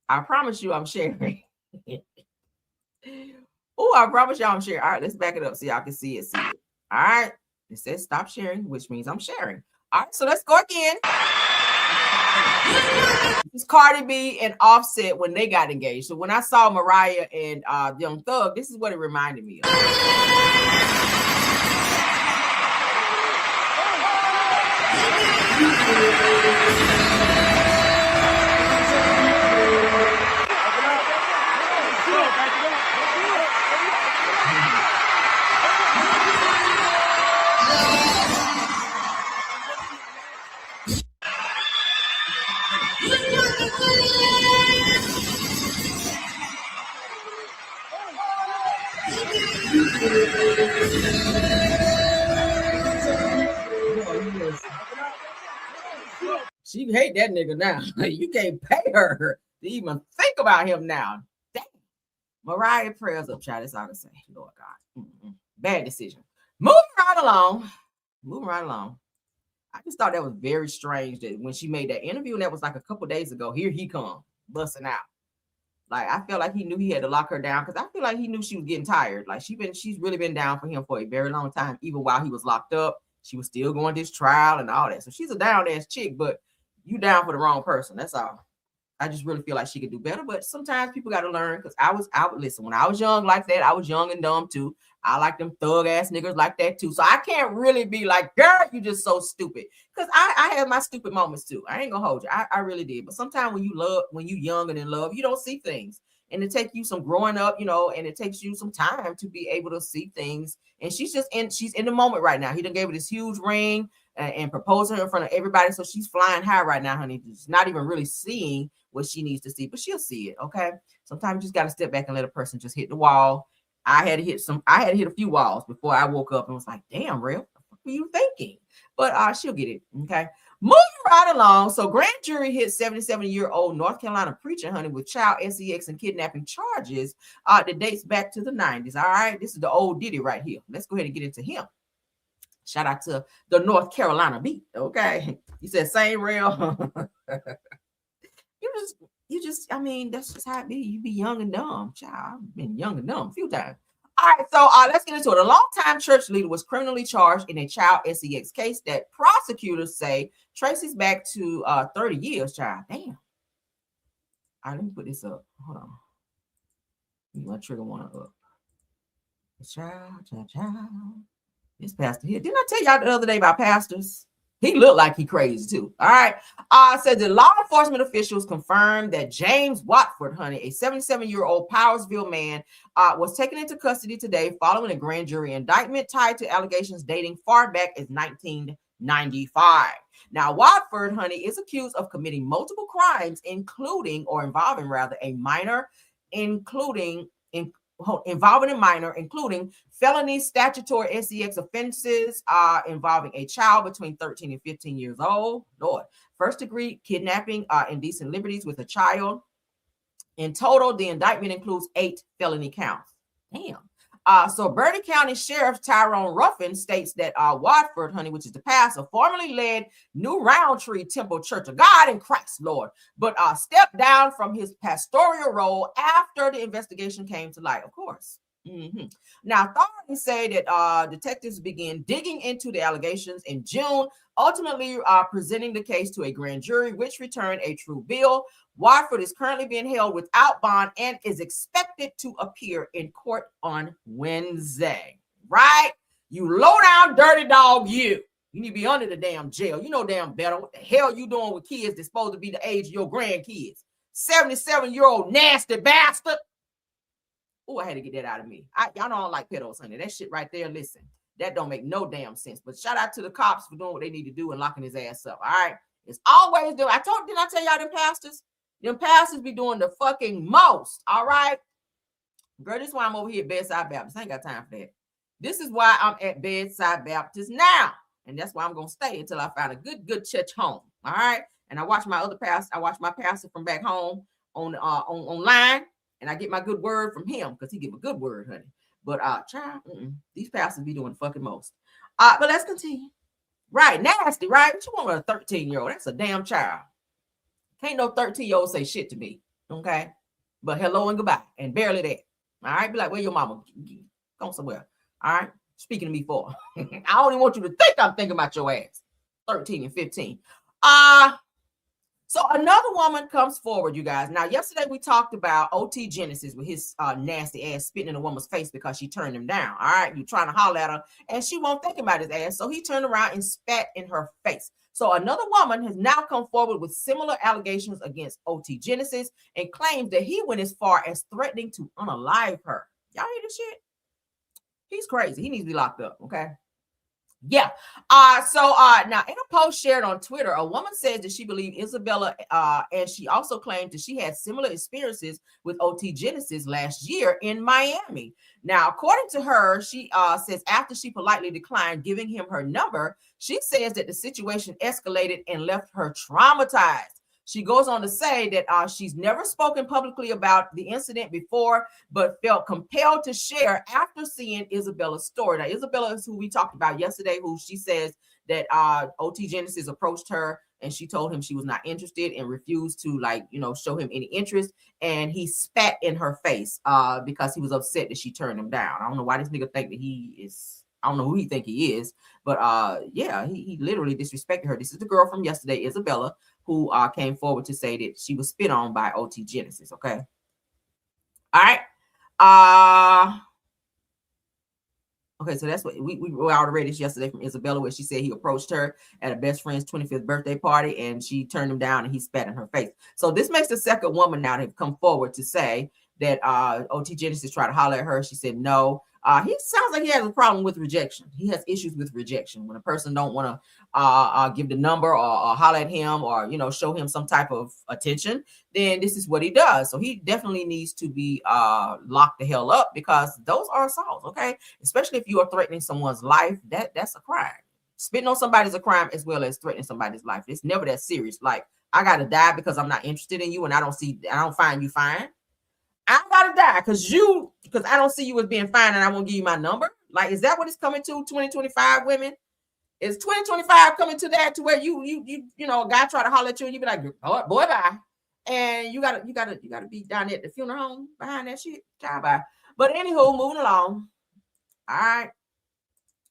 I promise you I'm sharing. Oh, I promise y'all I'm sharing. All right, let's back it up so y'all can see it. All right. It says stop sharing, which means I'm sharing. All right, so let's go again. It's Cardi B and Offset when they got engaged. So when I saw Mariah and Young Thug, this is what it reminded me of. She hate that nigga now. You can't pay her to even think about him now. Damn. Mariah, prayers up, child. That's all I can say. Lord God. Bad decision. Moving right along. I just thought that was very strange that when she made that interview, and that was like a couple days ago, here he come busting out. Like, I felt like he knew he had to lock her down because I feel like he knew she was getting tired. Like, she's really been down for him for a very long time. Even while he was locked up, she was still going to this trial and all that. So she's a down-ass chick, but you down for the wrong person. That's all. I just really feel like she could do better. But sometimes people got to learn because I would listen. When I was young like that, I was young and dumb too. I like them thug ass niggas like that too. So I can't really be like, girl, you just so stupid. Because I have my stupid moments too. I ain't gonna hold you. I really did. But sometimes when you young and in love, you don't see things. And it takes you some growing up, and it takes you some time to be able to see things. And she's in the moment right now. He done gave her this huge ring and proposed her in front of everybody. So she's flying high right now, honey. She's not even really seeing what she needs to see, but she'll see it. Okay. Sometimes you just got to step back and let a person just hit the wall. I had to hit a few walls before I woke up and was like, damn, real, what were you thinking? But she'll get it. Okay. Moving right along. So grand jury hit 77-year-old North Carolina preacher, honey, with child sex and kidnapping charges that dates back to the 90s. All right. This is the old Diddy right here. Let's go ahead and get into him. Shout out to the North Carolina beat. Okay. You said same real. I mean, that's just how it be. You be young and dumb, child. I've been young and dumb a few times. All right, so let's get into it. A longtime church leader was criminally charged in a child sex case that prosecutors say traces back to 30 years, child. Damn. All right, let me put this up. Hold on. My trigger one up. Child. This pastor here. Didn't I tell y'all the other day about pastors? He looked like he crazy too. All right. Said the law enforcement officials confirmed that James Watford, honey, a 77-year-old Powersville man, was taken into custody today following a grand jury indictment tied to allegations dating far back as 1995. Now, Watford, honey, is accused of committing multiple crimes, involving a minor, including felony statutory sex offenses involving a child between 13 and 15 years old. Lord, first degree kidnapping, indecent liberties with a child. In total, the indictment includes 8 felony counts. Damn. So Bertie County Sheriff Tyrone Ruffin states that Watford, honey, which is the pastor, formerly led New Roundtree Temple Church of God in Christ, Lord, but stepped down from his pastoral role after the investigation came to light. Of course, Mhm. Now, authorities say that detectives began digging into the allegations in June, ultimately presenting the case to a grand jury, which returned a true bill. Watford is currently being held without bond and is expected to appear in court on Wednesday. Right? You low down dirty dog, you. You need to be under the damn jail. You know damn better what the hell you doing with kids that's supposed to be the age of your grandkids. 77-year-old nasty bastard. Oh, I had to get that out of me. Y'all know I don't like pedos, honey. That shit right there, listen, that don't make no damn sense. But shout out to the cops for doing what they need to do and locking his ass up. All right. It's always doing. Didn't I tell y'all them pastors? Them pastors be doing the fucking most. All right. Girl, this is why I'm over here at Bedside Baptist. I ain't got time for that. This is why I'm at Bedside Baptist now. And that's why I'm gonna stay until I find a good church home. All right. And I watch my other pastor. I watch my pastor from back home on online. And I get my good word from him because he give a good word, honey. But child, these pastors be doing the fucking most. But let's continue. Right, nasty, right? What you want with a 13-year-old? That's a damn child. Can't no 13-year-old say shit to me, okay? But hello and goodbye, and barely that. All right, be like, where your mama? Go somewhere. All right, speaking to me for. I only want you to think I'm thinking about your ass. 13 and 15. So another woman comes forward, you guys. Now, yesterday we talked about OT Genesis with his nasty ass spitting in a woman's face because she turned him down. All right, you trying to holler at her, and she won't think about his ass. So he turned around and spat in her face. So another woman has now come forward with similar allegations against OT Genesis and claims that he went as far as threatening to unalive her. Y'all hear this shit? He's crazy. He needs to be locked up, okay? Yeah. So now in a post shared on Twitter, a woman says that she believed Isabella, and she also claimed that she had similar experiences with OT Genesis last year in Miami. Now, according to her, she says after she politely declined giving him her number, she says that the situation escalated and left her traumatized. She goes on to say that she's never spoken publicly about the incident before, but felt compelled to share after seeing Isabella's story. Now, Isabella is who we talked about yesterday, who she says that OT Genesis approached her and she told him she was not interested and refused to, show him any interest. And he spat in her face because he was upset that she turned him down. I don't know why this nigga think that he is. I don't know who he think he is, but yeah, he literally disrespected her. This is the girl from yesterday, Isabella, who came forward to say that she was spit on by OT Genesis. Okay. All right. Okay, so that's what we already read this yesterday from Isabella, where she said he approached her at a best friend's 25th birthday party and she turned him down and he spat in her face. So this makes the second woman now to have come forward to say that OT Genesis tried to holler at her. She said no. He sounds like he has a problem with rejection. He has issues with rejection. When a person don't want to give the number or holler at him or, show him some type of attention, then this is what he does. So he definitely needs to be locked the hell up because those are assaults, okay? Especially if you are threatening someone's life, that's a crime. Spitting on somebody is a crime as well as threatening somebody's life. It's never that serious. Like, I got to die because I'm not interested in you and I don't find you fine. I gotta die because I don't see you as being fine and I won't give you my number. Like, is that what it's coming to? 2025 women? Is 2025 coming to that to where you a guy try to holler at you and you be like, oh, boy, bye. And you gotta be down there at the funeral home behind that shit. Child, bye. But anywho, moving along. All right.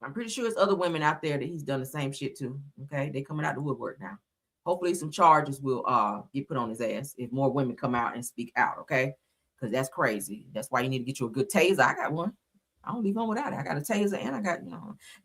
I'm pretty sure there's other women out there that he's done the same shit to. Okay, they coming out the woodwork now. Hopefully some charges will get put on his ass if more women come out and speak out, okay? Because that's crazy. That's why you need to get you a good taser. I got one. I don't leave home without it. I got a taser and I got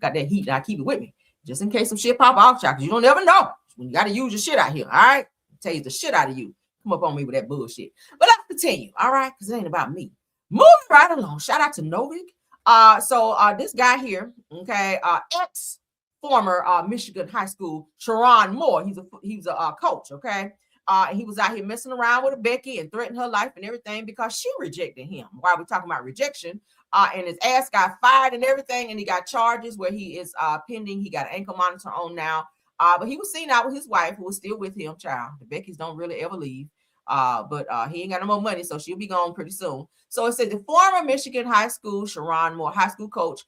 that heat and I keep it with me. Just in case some shit pop off, because you don't ever know. When you got to use your shit out here, all right? Tase the shit out of you. Come up on me with that bullshit. But let's continue, all right? Because it ain't about me. Moving right along. Shout out to Novik. So this guy here, okay, ex-former Michigan high school, Sharon Moore. He's a coach, okay? He was out here messing around with a Becky and threatening her life and everything because she rejected him. While we're talking about rejection, and his ass got fired and everything, and he got charges where he is pending. He got an ankle monitor on now. But he was seen out with his wife, who was still with him, child. The Beckys don't really ever leave. But he ain't got no more money, so she'll be gone pretty soon. So it said the former Michigan high school, Sharon Moore, high school coach,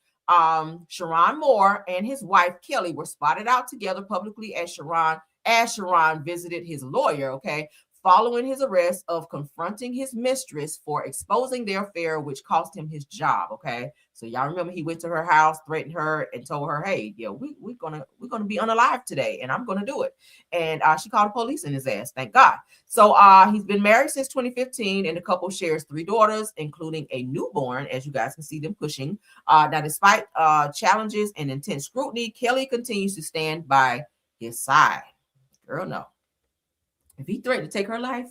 Sharon Moore and his wife, Kelly, were spotted out together publicly as Sharon visited his lawyer, okay, following his arrest of confronting his mistress for exposing their affair, which cost him his job. Okay, so y'all remember he went to her house, threatened her, and told her, "Hey, yo, we're gonna be unalive today, and I'm gonna do it." And she called the police in his ass. Thank God. So he's been married since 2015, and the couple shares 3 daughters, including a newborn, as you guys can see them pushing. Now, despite challenges and intense scrutiny, Kelly continues to stand by his side. Girl, no. If he threatened to take her life,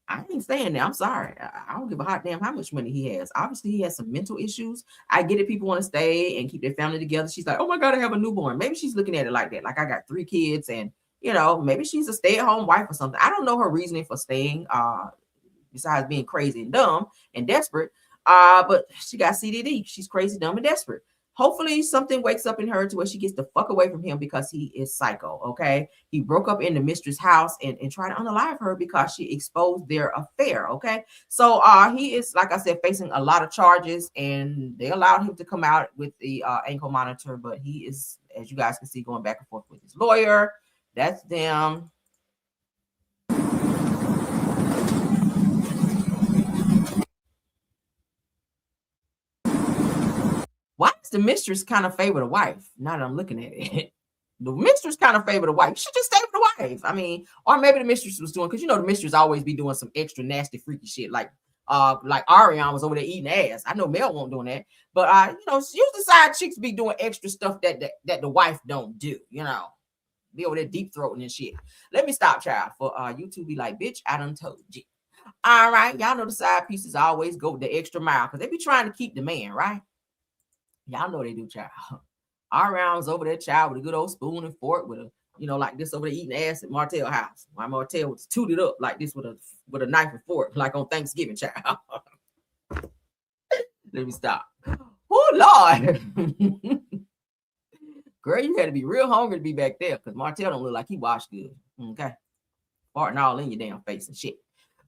I ain't staying there. I'm sorry. I don't give a hot damn how much money he has. Obviously, he has some mental issues. I get it. People want to stay and keep their family together. She's like, oh my God, I have a newborn. Maybe she's looking at it like that. Like, I got 3 kids and, you know, maybe she's a stay-at-home wife or something. I don't know her reasoning for staying, besides being crazy and dumb and desperate. But she got CDD. She's crazy, dumb, and desperate. Hopefully something wakes up in her to where she gets the fuck away from him because he is psycho, okay? He broke up in the mistress' house and tried to unalive her because she exposed their affair, okay? So he is, like I said, facing a lot of charges, and they allowed him to come out with the ankle monitor, but he is, as you guys can see, going back and forth with his lawyer. That's them. Why does the mistress kind of favor the wife? Now that I'm looking at it, the mistress kind of favor the wife. She should just stay with the wife. I mean, or maybe the mistress was doing, because you know the mistress always be doing some extra nasty, freaky shit. Like Ariane was over there eating ass. I know Mel won't doing that, but you know, usually side chicks be doing extra stuff that the wife don't do. You know, be over there deep throating and shit. Let me stop, child. For you two be like, bitch, I done told you. All right, y'all know the side pieces always go the extra mile because they be trying to keep the man, right? Y'all know they do, child. Ariane's over there, child, with a good old spoon and fork with a, you know, like this over there eating ass at Martell's house. Why Martell was tooted up like this with a knife and fork, like on Thanksgiving, child. Let me stop. Oh, Lord. Girl, you had to be real hungry to be back there because Martell don't look like he washed good. Okay. Farting all in your damn face and shit.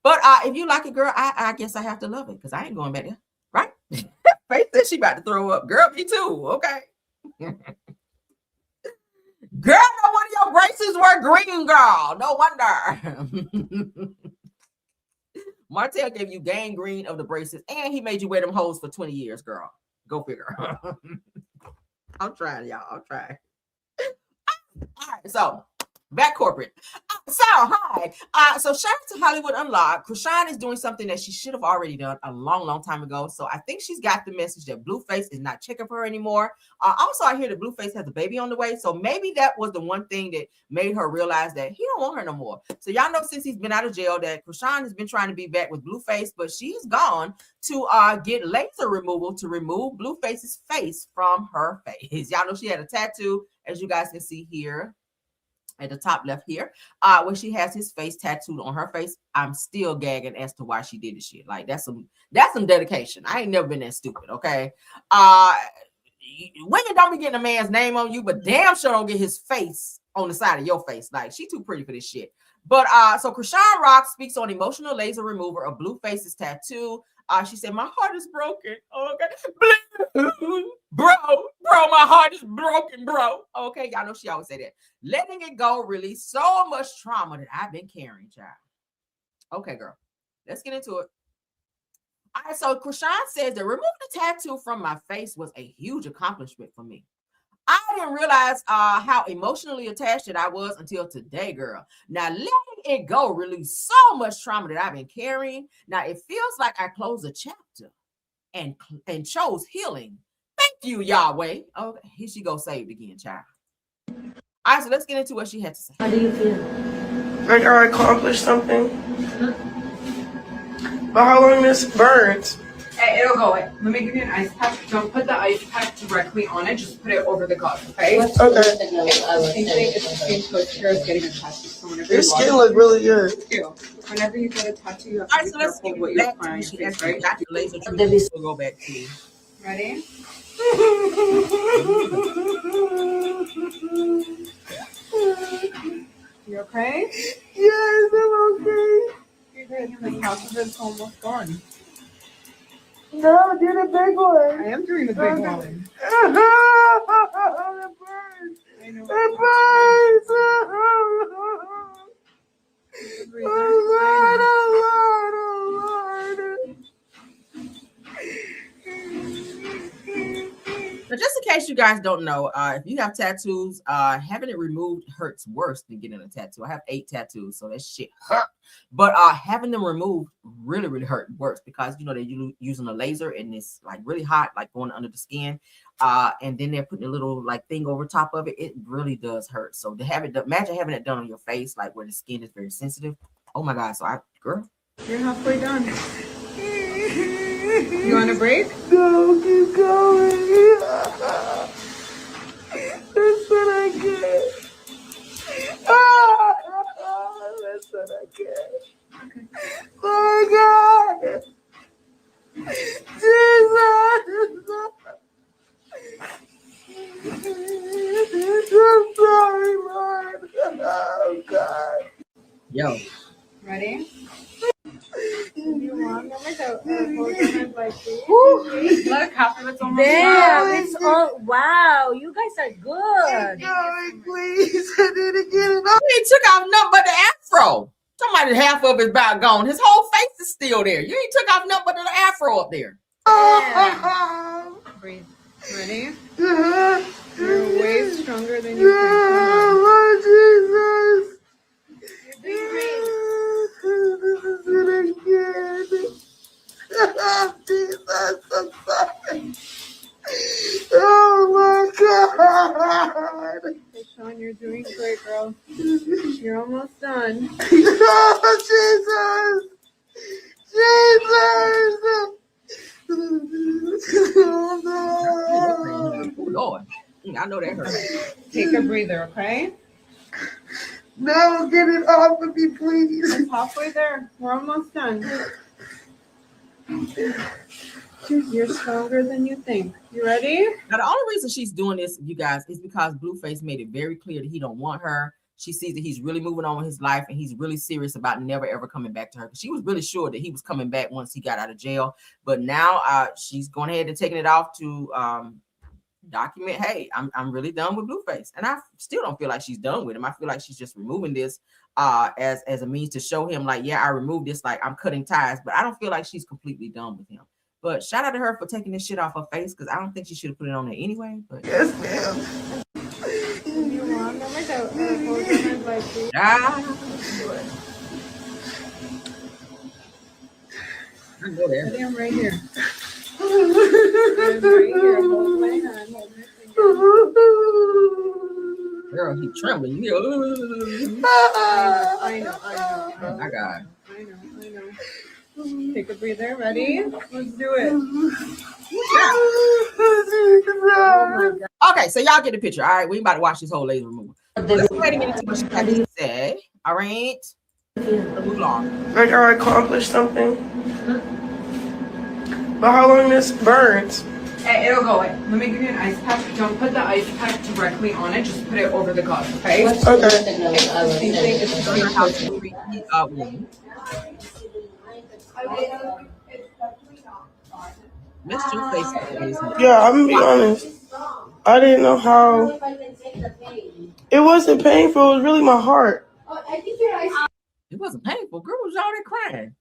But if you like it, girl, I guess I have to love it because I ain't going back there. Right? Faith said she about to throw up. Girl, me too. Okay. Girl, no wonder your braces were green, girl. No wonder. Martell gave you gangrene of the braces, and he made you wear them hoes for 20 years, girl. Go figure. I'm trying, y'all. I'm trying. All right, so back corporate. So hi. So shout out to Hollywood Unlocked. Krishan is doing something that she should have already done a long time ago. So I think she's got the message that Blueface is not checking for her anymore. Also, I hear that Blueface has a baby on the way. So maybe that was the one thing that made her realize that he don't want her no more. So y'all know since he's been out of jail that Krishan has been trying to be back with Blueface, but she's gone to get laser removal to remove Blueface's face from her face. Y'all know she had a tattoo, as you guys can see here at the top left here, where she has his face tattooed on her face. I'm still gagging as to why she did this shit. Like that's some dedication. I ain't never been that stupid. Okay. Women don't be getting a man's name on you, but damn sure don't get his face on the side of your face. Like she too pretty for this shit. But so Krishan Rock speaks on emotional laser remover of Blueface's tattoo. She said, my heart is broken. Okay. Bro, my heart is broken, bro. Okay, y'all know she always say that. Letting it go release so much trauma that I've been carrying, child. Okay, girl. Let's get into it. All right, so Krishan says that removing the tattoo from my face was a huge accomplishment for me. I didn't realize how emotionally attached that I was until today, girl. Now, letting it go release so much trauma that I've been carrying. Now, it feels like I closed a chapter and chose healing. Thank you, Yahweh. Okay, here she goes, saved again, child. All right, so let's get into what she had to say. How do you feel? Like I accomplished something. But how long this burns? Hey, it'll go away. Let me give you an ice pack. Don't put the ice pack directly on it. Just put it over the gauze, okay? Okay. Your skin look really good. Whenever you get a tattoo, you have All to right, be so let's careful get what you're back applying to to, she right? actually got the laser treatment. We'll go back to you. Ready? You okay? Yes, I'm okay. You're good. The half of it's almost gone. No, do the big one. I am doing the big one. It burns. I know. It burns. Breathe in. you guys don't know, if you have tattoos, having it removed hurts worse than getting a tattoo. I have 8 tattoos, so that shit hurt. But having them removed really, really hurt worse because you know they're using a laser and it's like really hot, like going under the skin. And then they're putting a little like thing over top of it. It really does hurt. So to have it, imagine having it done on your face, like where the skin is very sensitive. Oh my God! So girl, You're halfway done. You want a break? No, keep going. That's what I get. That's what I get. Okay. Oh my God. Jesus. I'm sorry, Lord. Oh God. yo, Ready? Look, half of it's almost Damn, done. it's all wow. You guys are good. Please. I did it again. he took off nothing but the afro. Somebody half of his about gone. His whole face is still there. You ain't took off nothing but the afro up there. Breathe. Ready? You're way stronger than you think. Lord Jesus. You're doing great. This is it again. Jesus, I'm sorry. Oh my God. Hey, Sean, you're doing great, girl. You're almost done. Oh, Jesus. Jesus. Oh, no. Oh Lord, I know that hurt. Take a breather, okay? No, get it off of me, please. It's halfway there. We're almost done. You're stronger than you think. You ready? Now the only reason she's doing this, you guys, is because Blueface made it very clear that he don't want her. She sees that he's really moving on with his life and he's really serious about never ever coming back to her. She was really sure that he was coming back once he got out of jail, but now she's going ahead and taking it off to document, hey, I'm really done with Blueface. And I still don't feel like she's done with him. I feel like she's just removing this as a means to show him like, yeah, I removed this, like I'm cutting ties, but I don't feel like she's completely done with him. But shout out to her for taking this shit off her face because I don't think she should have put it on there anyway. But Yes, ma'am. You want them without I know that. Ready? I'm right here. I'm right here. Hold my hand. Hold my finger. Girl, he trembling. You I know. oh my God. I know. Take a breather. Ready? Let's do it. Okay, so y'all get the picture. All right, we about to watch this whole laser removal. Let's go ahead and get into what she had to say. All right. Move along. Like I accomplished something. But how long this burns? Hey, it'll go away. Let me give you an ice pack. Don't put the ice pack directly on it. Just put it over the cause, okay? Okay. It's on her house to treat the wound. Miss Two-Face is Yeah, I'm gonna be honest. I didn't know how. It wasn't painful. It was really my heart. It wasn't painful. Girl was already crying.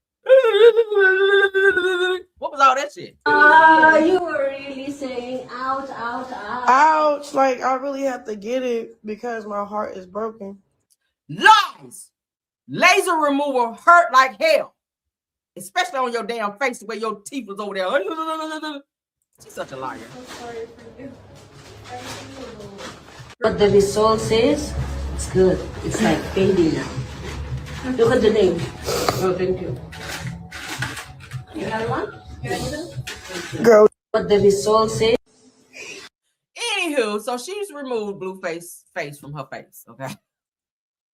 What was all that shit? You were really saying ouch, ouch, ouch. Ouch! Like I really have to get it because my heart is broken. Lies. Laser removal hurt like hell, especially on your damn face the way your teeth was over there. She's such a liar. But the result says it's good. It's like baby now. Look at the name. Oh, thank you. You have one? Girl. But the result says. Anywho, so she's removed Blueface face from her face. Okay,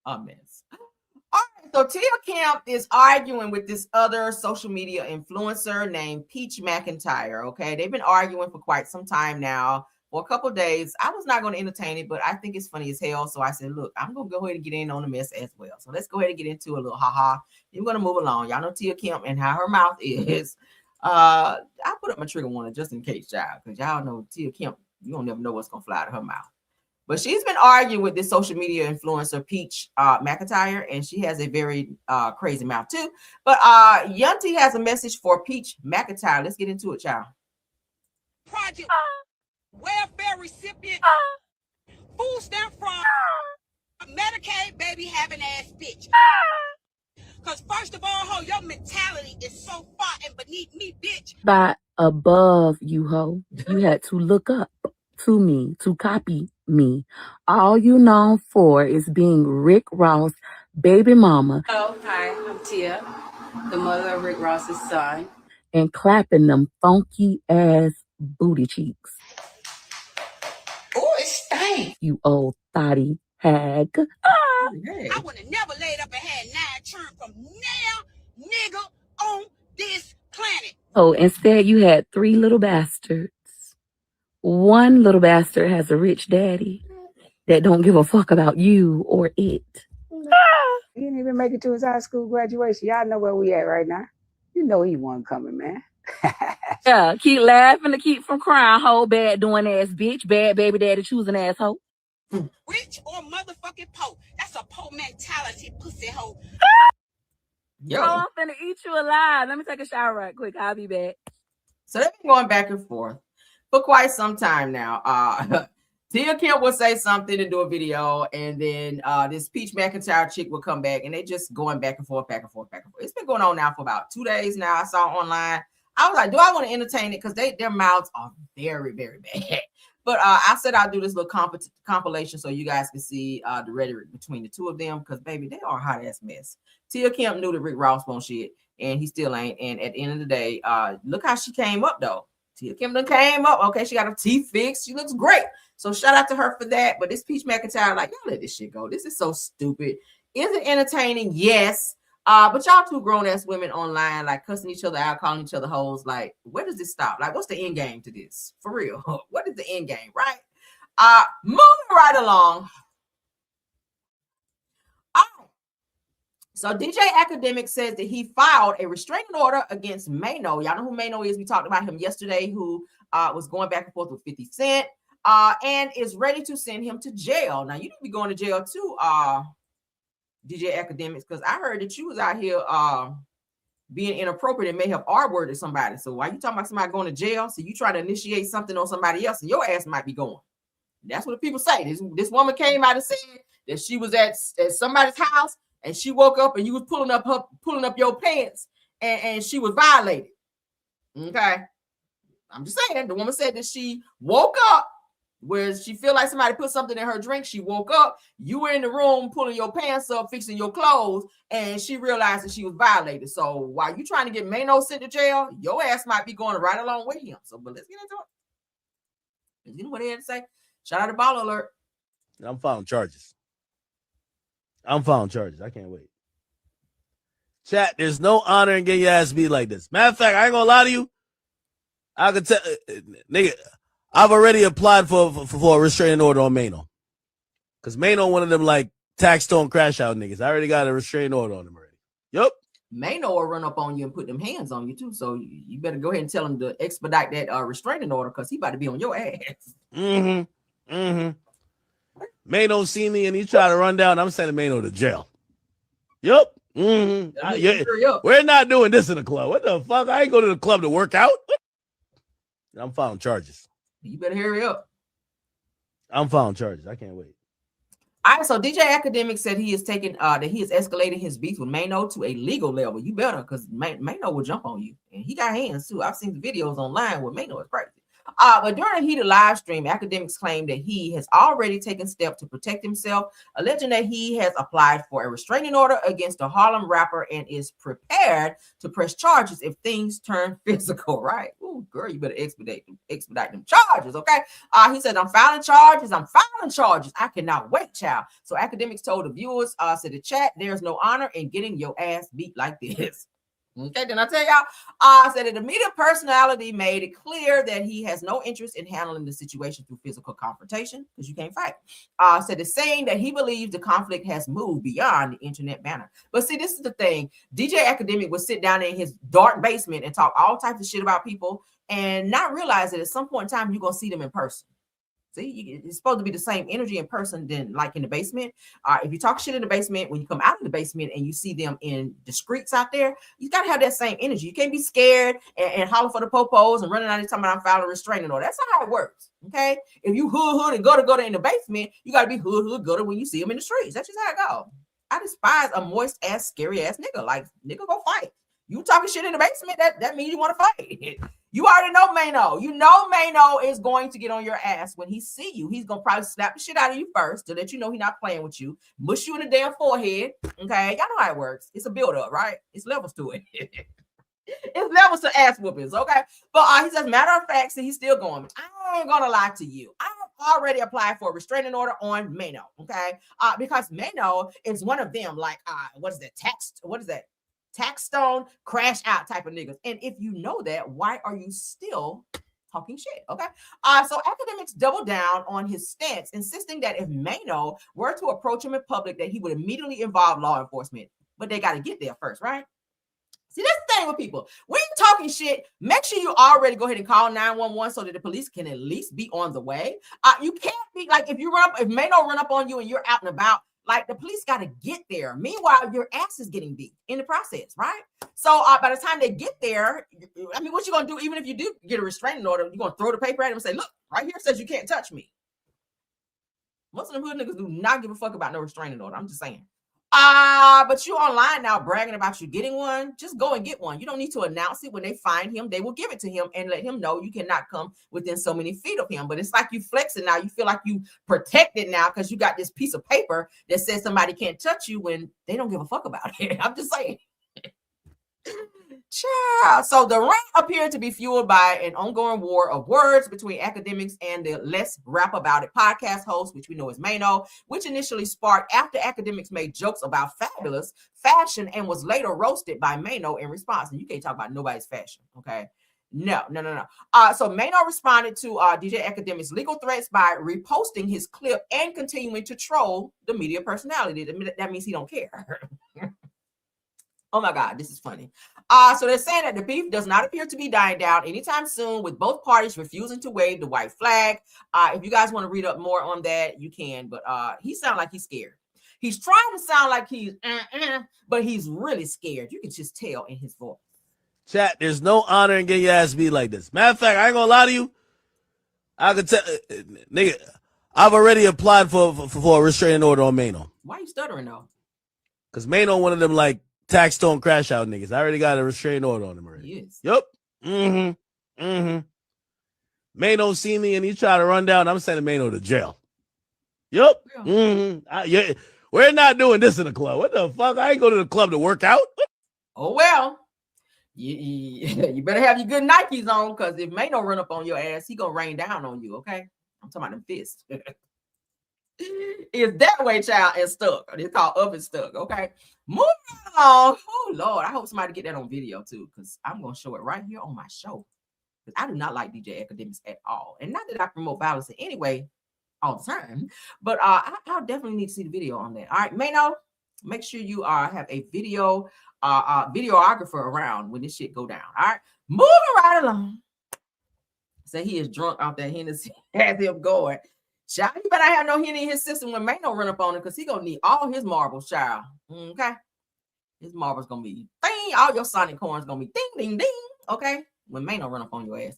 a mess. All right, so Tia Kemp is arguing with this other social media influencer named Peach McIntyre. Okay, they've been arguing for quite some time now, for a couple of days. I was not going to entertain it, but I think it's funny as hell. So I said, look, I'm going to go ahead and get in on the mess as well. So let's go ahead and get into a little haha. Then we're going to move along. Y'all know Tia Kemp and how her mouth is. I put up my trigger warning just in case, y'all, because y'all know Tia Kemp, you don't never know what's going to fly out of her mouth. But she's been arguing with this social media influencer, Peach McIntyre, and she has a very crazy mouth too. But Yunti has a message for Peach McIntyre. Let's get into it, y'all. Project. welfare recipient, food stamp fraud, Medicaid baby having ass bitch. Because first of all, ho, your mentality is so far and beneath me, bitch. By above you, ho. You had to look up to me to copy me. All you known for is being Rick Ross' baby mama. Hello, hi, I'm Tia, the mother of Rick Ross's son. And clapping them funky ass booty cheeks. Oh, it stank. You old thotty hag. I would have never laid up and had 9 children from now nigga on this planet. Oh, instead you had 3 little bastards. One little bastard has a rich daddy that don't give a fuck about you or it. He didn't even make it to his high school graduation. Y'all know where we at right now. You know he wasn't coming, man. Yeah, keep laughing to keep from crying, whole bad doing ass bitch, bad baby daddy choosing asshole. Rich or motherfucking poor. That's a poor mentality, pussy hoe. Yo. Oh, I'm finna eat you alive. Let me take a shower right quick. I'll be back. So they've been going back and forth for quite some time now. Tia Kemp will say something and do a video, and then this Peach McIntyre chick will come back, and they just going back and forth, back and forth, back and forth. It's been going on now for about 2 days now. I saw online. I was like, do I want to entertain it? Because their mouths are very, very bad. But I said I'll do this little compilation so you guys can see the rhetoric between the two of them, because, baby, they are a hot-ass mess. Tia Kemp knew that Rick Ross won't shit, and he still ain't. And at the end of the day, look how she came up, though. Tia Kemp done came up. Okay, she got her teeth fixed. She looks great. So shout out to her for that. But this Peach McIntyre, like, y'all let this shit go. This is so stupid. Is it entertaining? Yes. But y'all two grown-ass women online, like, cussing each other out, calling each other hoes. Like, where does this stop? Like, what's the end game to this? For real. What is the end game, right? Moving right along. So DJ Academic says that he filed a restraining order against Mano. Y'all know who Mano is. We talked about him yesterday, who was going back and forth with 50 Cent and is ready to send him to jail. Now, you need to be going to jail too, DJ Academics, because I heard that you was out here being inappropriate and may have R-worded somebody. So why you talking about somebody going to jail? So you try to initiate something on somebody else and your ass might be going. That's what the people say. This woman came out and said that she was at somebody's house and she woke up and you was pulling up your pants and she was violated. Okay. I'm just saying, the woman said that she woke up where she feel like somebody put something in her drink. She woke up, you were in the room pulling your pants up, fixing your clothes, and she realized that she was violated. So while you trying to get Mano sent to jail, your ass might be going right along with him. So, but let's get into it. You know what he had to say? Shout out to Ball Alert. I'm filing charges. I can't wait. Chat, there's no honor in getting your ass beat like this. Matter of fact, I ain't gonna lie to you. I could tell, nigga, I've already applied for a restraining order on Mano. Because Mano one of them, like, tax stone crash out niggas. I already got a restraining order on him already. Yup. Mano will run up on you and put them hands on you, too. So you better go ahead and tell him to expedite that restraining order, because he about to be on your ass. Mano see me and he try to run down. I'm sending Mano to jail. Yup. We're not doing this in the club. What the fuck? I ain't go to the club to work out. I'm filing charges. You better hurry up. I'm filing charges. I can't wait. All right, so DJ Academic said he is taking that he is escalating his beef with Mano to a legal level. You better, because Mano will jump on you, and he got hands too. I've seen the videos online where Mano is crazy. But during a heated live stream, Academics claimed that he has already taken steps to protect himself, alleging that he has applied for a restraining order against the Harlem rapper and is prepared to press charges if things turn physical. Right? Ooh, girl, you better expedite them charges, okay? He said, I'm filing charges. I cannot wait, child. So Academics told the viewers, said the chat, there's no honor in getting your ass beat like this. Okay, then I tell y'all, said that the media personality made it clear that he has no interest in handling the situation through physical confrontation, because you can't fight. Said it's saying that he believes the conflict has moved beyond the internet banner. But see, this is the thing. DJ Academic would sit down in his dark basement and talk all types of shit about people and not realize that at some point in time, you're going to see them in person. See, it's supposed to be the same energy in person than like in the basement. If you talk shit in the basement, when you come out of the basement and you see them in the streets out there, you got to have that same energy. You can't be scared and holler for the popos and running out and talking about I'm filing a restraining order. That's not how it works. Okay. If you hood and gutter in the basement, you got to be hood gutter when you see them in the streets. That's just how it goes. I despise a moist ass, scary ass nigga. Like, nigga, go fight. You talking shit in the basement, that means you want to fight. You already know Mano. You know Mano is going to get on your ass when he see you. He's going to probably slap the shit out of you first to let you know he's not playing with you. Mush you in the damn forehead. Okay? Y'all know how it works. It's a build-up, right? It's levels to it. It's levels to ass whoopings, okay? But he says, matter of fact, see, he's still going. I ain't going to lie to you. I've already applied for a restraining order on Mano, okay? Because Mano is one of them, like, what is that? Taxstone crash out type of niggas. And if you know that, why are you still talking shit? Okay. So academics doubled down on his stance, insisting that if Mano were to approach him in public, that he would immediately involve law enforcement. But they got to get there first, right? See, that's the thing with people. When you're talking shit, make sure you already go ahead and call 911 so that the police can at least be on the way. You can't be like, if Mano run up on you and you're out and about, like, the police got to get there. Meanwhile, your ass is getting beat in the process, right? So by the time they get there, I mean, what you going to do, even if you do get a restraining order, you're going to throw the paper at him and say, look, right here says you can't touch me. Most of them hood niggas do not give a fuck about no restraining order. I'm just saying. But you online now bragging about you getting one, just go and get one. You don't need to announce it. When they find him, they will give it to him and let him know you cannot come within so many feet of him. But it's like you flexing now. You feel like you protected now because you got this piece of paper that says somebody can't touch you when they don't give a fuck about it. I'm just saying. Child. So the rant appeared to be fueled by an ongoing war of words between academics and the Let's Rap About It podcast host, which we know is Mano, which initially sparked after academics made jokes about fabulous fashion and was later roasted by Mano in response. And you can't talk about nobody's fashion, okay? No. So Mano responded to DJ Academic's legal threats by reposting his clip and continuing to troll the media personality. That means he don't care. Oh my God, this is funny. So they're saying that the beef does not appear to be dying down anytime soon, with both parties refusing to wave the white flag. If you guys want to read up more on that, you can. But he sounds like he's scared. He's trying to sound like he's, but he's really scared. You can just tell in his voice. Chat, there's no honor in getting your ass beat like this. Matter of fact, I ain't gonna lie to you. I could tell, nigga, I've already applied for a restraining order on Mano. Why are you stuttering though? Because Mano one of them like Taxstone crash out niggas. I already got a restraining order on him already. Yes. Yep. Mano see me and he try to run down. I'm sending Mano to jail. Yep. Yeah. We're not doing this in the club. What the fuck? I ain't go to the club to work out. Oh well. You better have your good Nikes on, because if Mano run up on your ass, he gonna rain down on you. Okay. I'm talking about them fists. It's that way, child, and stuck. It's called up and stuck. Okay. Moving along. Oh Lord, I hope somebody get that on video too, because I'm gonna show it right here on my show. Because I do not like DJ Academics at all, and not that I promote violence in any way all the time, but I'll definitely need to see the video on that. All right, Mano, make sure you have a video videographer around when this shit go down. All right, moving right along. Say he is drunk off that Hennessy, has him going. Child, you better have no Henny in his system when Mano run up on him, because he gonna need all his marbles, child. Okay, his marbles gonna be ding. All your sonic horns gonna be ding, ding, ding. Okay, when Mano run up on your ass.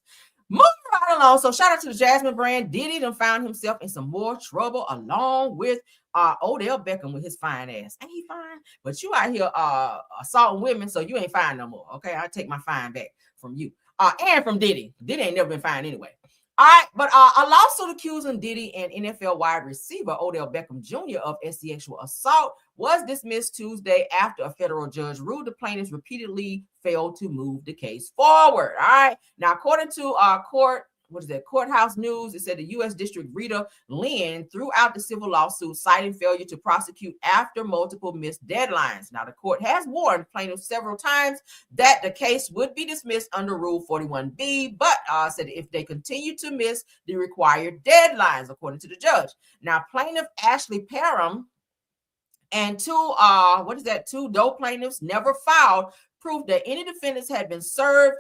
Moving right along. So shout out to the Jasmine brand. Diddy done found himself in some more trouble along with Odell Beckham with his fine ass. Ain't he fine? But you out here assaulting women, so you ain't fine no more. Okay, I take my fine back from you. And from Diddy. Diddy ain't never been fine anyway. All right, but a lawsuit accusing Diddy and NFL wide receiver Odell Beckham Jr. of sexual assault was dismissed Tuesday after a federal judge ruled the plaintiffs repeatedly failed to move the case forward. All right, now according to Courthouse News, it said the U.S. District Rita Lynn threw out the civil lawsuit, citing failure to prosecute after multiple missed deadlines. Now, the court has warned plaintiffs several times that the case would be dismissed under Rule 41B, but said if they continue to miss the required deadlines, according to the judge. Now, plaintiff Ashley Parham and two Doe plaintiffs never filed proof that any defendants had been served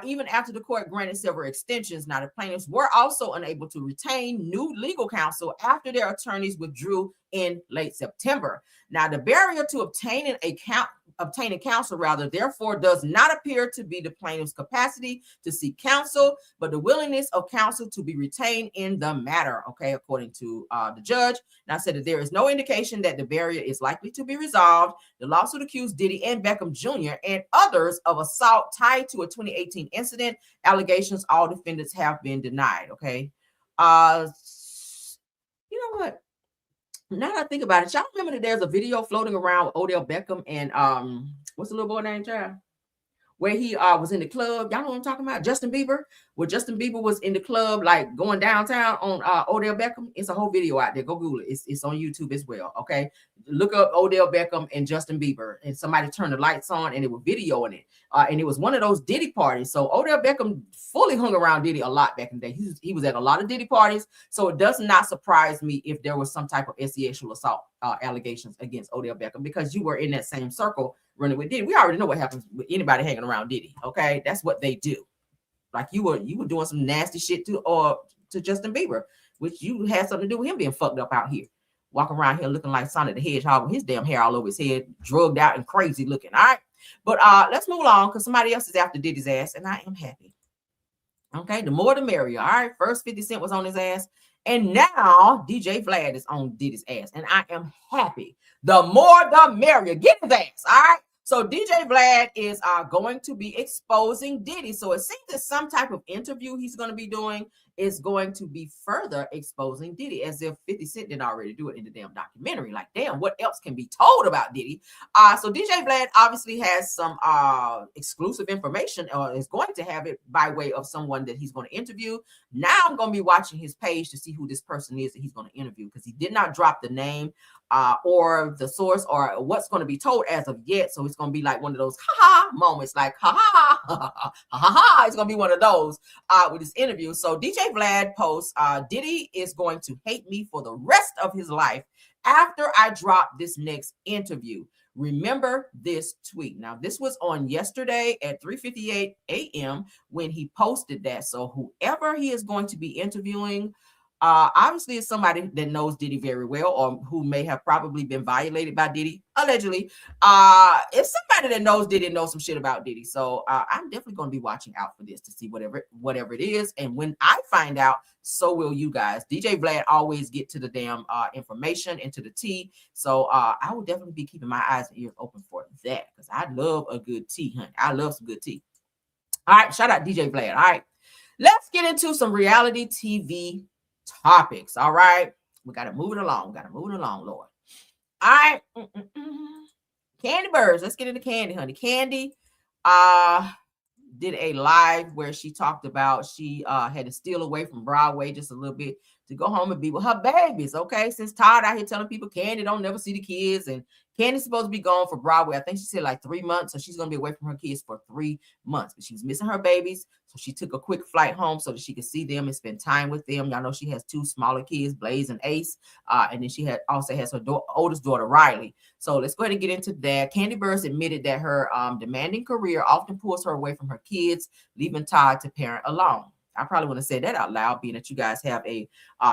Even after the court granted several extensions, now the plaintiffs were also unable to retain new legal counsel after their attorneys withdrew in late September. Now, the barrier to obtaining counsel, therefore, does not appear to be the plaintiff's capacity to seek counsel, but the willingness of counsel to be retained in the matter, okay, according to the judge. Now, said that there is no indication that the barrier is likely to be resolved. The lawsuit accused Diddy and Beckham Jr. and others of assault tied to a 2018 incident. Allegations, all defendants have been denied, okay? You know what? Now that I think about it, y'all remember that there's a video floating around with Odell Beckham and what's the little boy named, child? Where he was in the club. Y'all know what I'm talking about? Justin Bieber. Where Justin Bieber was in the club, like going downtown on Odell Beckham. It's a whole video out there. Go Google it. It's on YouTube as well. Okay. Look up Odell Beckham and Justin Bieber. And somebody turned the lights on and it was videoing it. And it was one of those Diddy parties. So Odell Beckham fully hung around Diddy a lot back in the day. He was at a lot of Diddy parties. So it does not surprise me if there was some type of sexual assault allegations against Odell Beckham, because you were in that same circle running with Diddy. We already know what happens with anybody hanging around Diddy. Okay. That's what they do. Like you were doing some nasty shit to Justin Bieber, which you had something to do with him being fucked up out here. Walking around here looking like Sonic the Hedgehog with his damn hair all over his head, drugged out and crazy looking. All right. But let's move along because somebody else is after Diddy's ass, and I am happy. Okay, the more the merrier. All right. First 50 Cent was on his ass. And now DJ Vlad is on Diddy's ass. And I am happy. The more the merrier. Get his ass. All right. So DJ Vlad is going to be exposing Diddy. So it seems that some type of interview he's going to be doing is going to be further exposing Diddy, as if 50 Cent didn't already do it in the damn documentary. Like, damn, what else can be told about Diddy? So DJ Vlad obviously has some exclusive information, or is going to have it by way of someone that he's going to interview. Now I'm going to be watching his page to see who this person is that he's going to interview, because he did not drop the name or the source or what's going to be told as of yet. So it's going to be like one of those ha-ha moments, like ha-ha, ha-ha. It's going to be one of those with this interview. So DJ Vlad posts, Diddy is going to hate me for the rest of his life after I drop this next interview. Remember this tweet. Now, this was on yesterday at 3:58 a.m. when he posted that. So whoever he is going to be interviewing, obviously it's somebody that knows Diddy very well, or who may have probably been violated by Diddy, allegedly. It's somebody that knows Diddy and knows some shit about Diddy. So I'm definitely going to be watching out for this to see whatever it is. And when I find out, so will you guys. DJ Vlad always get to the damn information and to the tea. So I will definitely be keeping my eyes and ears open for that, because I love a good tea, honey. I love some good tea. All right, shout out DJ Vlad. All right, let's get into some reality TV topics. All right, we got to move it along. Lord. All right, Candy Birds. Let's get into Candy, honey. Candy did a live where she talked about she had to steal away from Broadway just a little bit to go home and be with her babies. Okay, since Todd out here telling people Candy don't never see the kids, and Candy's supposed to be gone for Broadway. I think she said like 3 months, so she's gonna be away from her kids for 3 months. But she was missing her babies, so she took a quick flight home so that she could see them and spend time with them. Y'all know she has 2 smaller kids, Blaze and Ace, and then she also has her oldest daughter Riley. So let's go ahead and get into that. Candy Burrs admitted that her demanding career often pulls her away from her kids, leaving Todd to parent alone. I probably want to say that out loud, being that you guys have a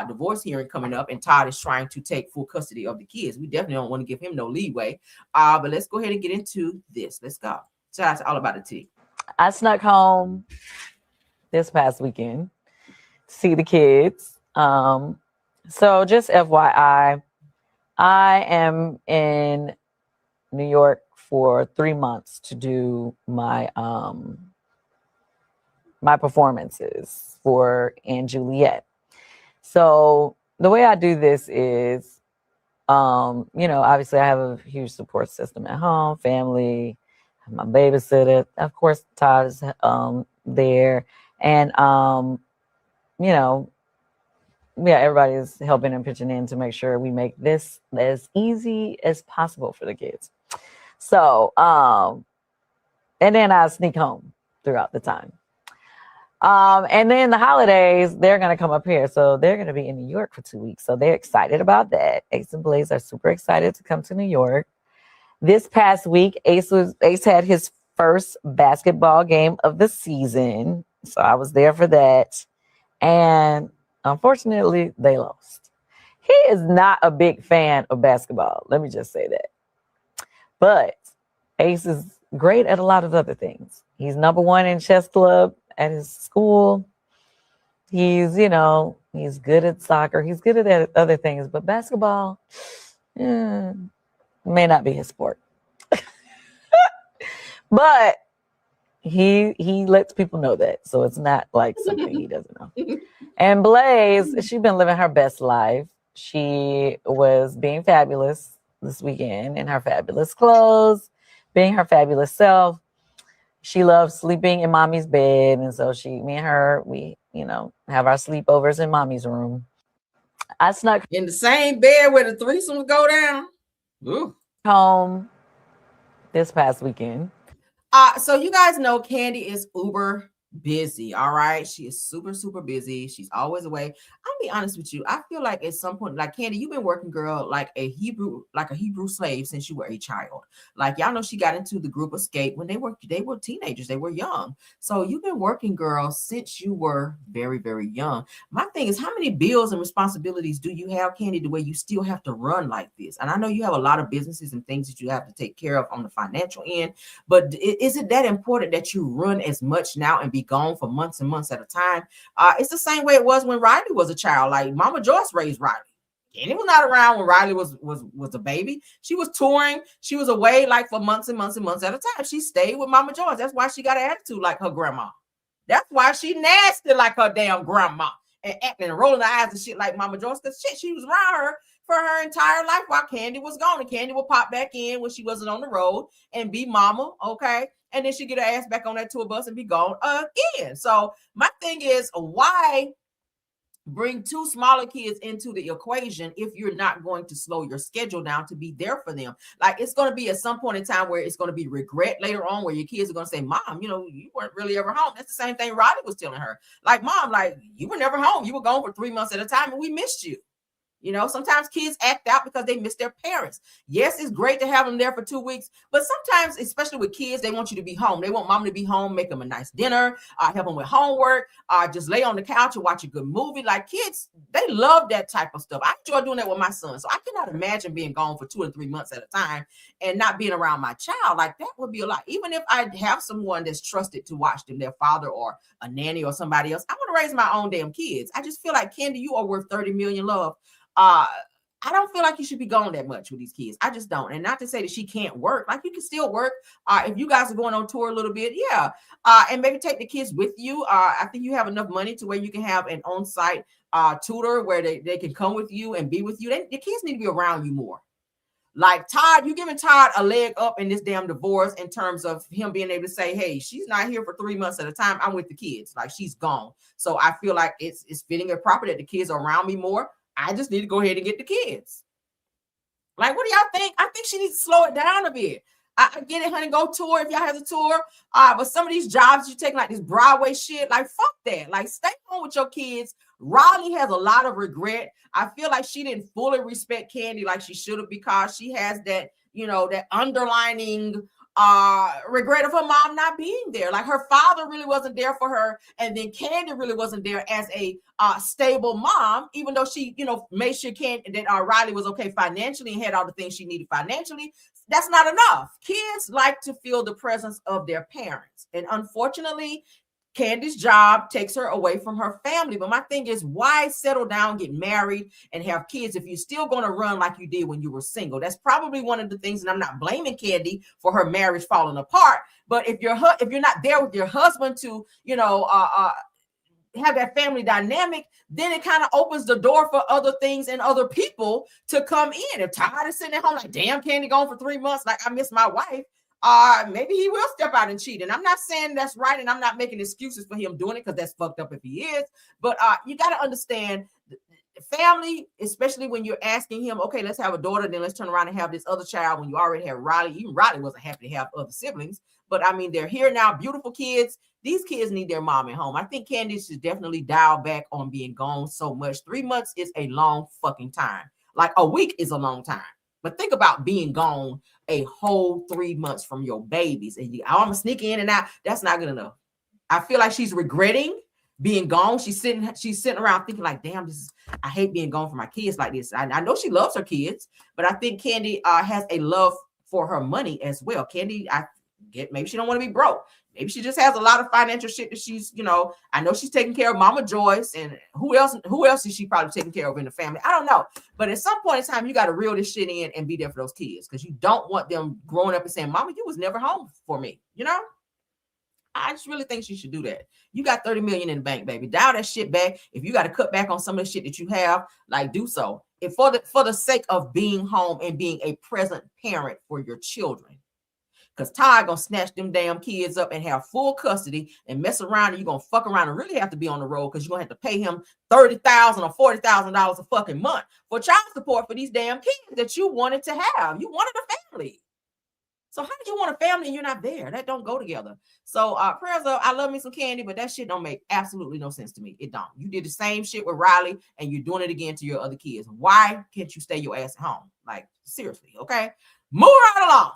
divorce hearing coming up and Todd is trying to take full custody of the kids. We definitely don't want to give him no leeway. But let's go ahead and get into this. Let's go. Shout out to All About the Tea. I snuck home this past weekend to see the kids. So just FYI, I am in New York for 3 months to do my my performances for & Juliet. So the way I do this is, obviously I have a huge support system at home, family, my babysitter, of course, Todd is there. And, everybody is helping and pitching in to make sure we make this as easy as possible for the kids. So, and then I sneak home throughout the time. And then the holidays, they're going to come up here. So they're going to be in New York for 2 weeks. So they're excited about that. Ace and Blaze are super excited to come to New York. This past week, Ace had his first basketball game of the season. So I was there for that. And unfortunately, they lost. He is not a big fan of basketball. Let me just say that. But Ace is great at a lot of other things. He's number one in chess club at his school. He's, he's good at soccer. He's good at other things. But basketball may not be his sport. But he lets people know that. So it's not like something he doesn't know. And Blaze, she's been living her best life. She was being fabulous this weekend in her fabulous clothes, being her fabulous self. She loves sleeping in mommy's bed. And so me and her, we, have our sleepovers in mommy's room. I snuck in the same bed where the threesomes go down. Ooh. Home this past weekend. So you guys know Candy is uber busy. All right. She is super, super busy. She's always away. I'll be honest with you. I feel like at some point, like Candy, you've been working, girl, like a Hebrew slave since you were a child. Like y'all know she got into the group Escape when they were teenagers. They were young. So you've been working, girl, since you were very, very young. My thing is, how many bills and responsibilities do you have, Candy, the way you still have to run like this? And I know you have a lot of businesses and things that you have to take care of on the financial end, but is it that important that you run as much now and be gone for months and months at a time? It's the same way it was when Riley was a child. Like Mama Joyce raised Riley. Candy was not around when Riley was a baby. She was touring. She was away like for months and months and months at a time. She stayed with Mama Joyce. That's why she got an attitude like her grandma. That's why she nasty like her damn grandma and acting and rolling her eyes and shit like Mama Joyce. Because shit, she was around her for her entire life while Candy was gone. And Candy would pop back in when she wasn't on the road and be mama, okay? And then she get her ass back on that tour bus and be gone again. So my thing is, why bring two smaller kids into the equation if you're not going to slow your schedule down to be there for them? Like it's going to be at some point in time where it's going to be regret later on where your kids are going to say, Mom, you weren't really ever home. That's the same thing Riley was telling her. Like, Mom, like you were never home. You were gone for 3 months at a time and we missed you. Sometimes kids act out because they miss their parents. Yes, it's great to have them there for 2 weeks, but sometimes, especially with kids, they want you to be home. They want mom to be home, make them a nice dinner, help them with homework, just lay on the couch and watch a good movie. Like kids, they love that type of stuff. I enjoy doing that with my son. So I cannot imagine being gone for 2 or 3 months at a time and not being around my child. Like that would be a lot. Even if I have someone that's trusted to watch them, their father or a nanny or somebody else, I want to raise my own damn kids. I just feel like, Candy, you are worth 30 million love. I don't feel like you should be gone that much with these kids. I just don't. And not to say that she can't work. Like you can still work. If you guys are going on tour a little bit, yeah. And maybe take the kids with you. I think you have enough money to where you can have an on-site tutor where they can come with you and be with you. The kids need to be around you more. Like Todd, you're giving Todd a leg up in this damn divorce in terms of him being able to say, hey, she's not here for 3 months at a time. I'm with the kids. Like she's gone. So I feel like it's fitting and proper that the kids are around me more. I just need to go ahead and get the kids. Like, what do y'all think? I think she needs to slow it down a bit. I get it, honey. Go tour if y'all have a tour. But some of these jobs you take, like this Broadway shit, like fuck that. Like, stay home with your kids. Riley has a lot of regret. I feel like she didn't fully respect Candy like she should have because she has that, that underlining regret of her mom not being there. Like her father really wasn't there for her, and then Candy really wasn't there as a stable mom, even though she made sure that Riley was okay financially and had all the things she needed financially. That's not enough. Kids like to feel the presence of their parents, and unfortunately Candy's job takes her away from her family. But my thing is, why settle down, get married, and have kids if you're still going to run like you did when you were single? That's probably one of the things, and I'm not blaming Candy for her marriage falling apart. But if you're not there with your husband to, have that family dynamic, then it kind of opens the door for other things and other people to come in. If Todd is sitting at home like, damn, Candy gone for 3 months, like I miss my wife. Maybe he will step out and cheat. And I'm not saying that's right, and I'm not making excuses for him doing it because that's fucked up if he is. But you got to understand family, especially when you're asking him, okay, let's have a daughter, then let's turn around and have this other child when you already have Riley. Even Riley wasn't happy to have other siblings. But I mean, they're here now, beautiful kids. These kids need their mom at home. I think Candy should definitely dial back on being gone so much. 3 months is a long fucking time. Like a week is a long time. But think about being gone a whole 3 months from your babies, and I'm gonna sneak in and out. That's not good enough. I feel like she's regretting being gone. She's sitting around thinking like, damn, I hate being gone from my kids like this. I know she loves her kids, but I think Kandi has a love for her money as well. Kandi, maybe she don't want to be broke. Maybe she just has a lot of financial shit that she's, I know she's taking care of Mama Joyce, and who else is she probably taking care of in the family? I don't know. But at some point in time, you got to reel this shit in and be there for those kids, because you don't want them growing up and saying, Mama, you was never home for me, I just really think she should do that. You got 30 million in the bank, baby. Dial that shit back. If you got to cut back on some of the shit that you have, like, do so. And for the sake of being home and being a present parent for your children. Because Ty gonna snatch them damn kids up and have full custody and mess around, and you're gonna fuck around and really have to be on the road, because you're gonna have to pay him $30,000 or $40,000 a fucking month for child support for these damn kids that you wanted to have. You wanted a family. So how did you want a family and you're not there? That don't go together. So prayers up. I love me some Kandi, but that shit don't make absolutely no sense to me. It don't. You did the same shit with Riley, and you're doing it again to your other kids. Why can't you stay your ass at home? Like, seriously, okay? Move right along.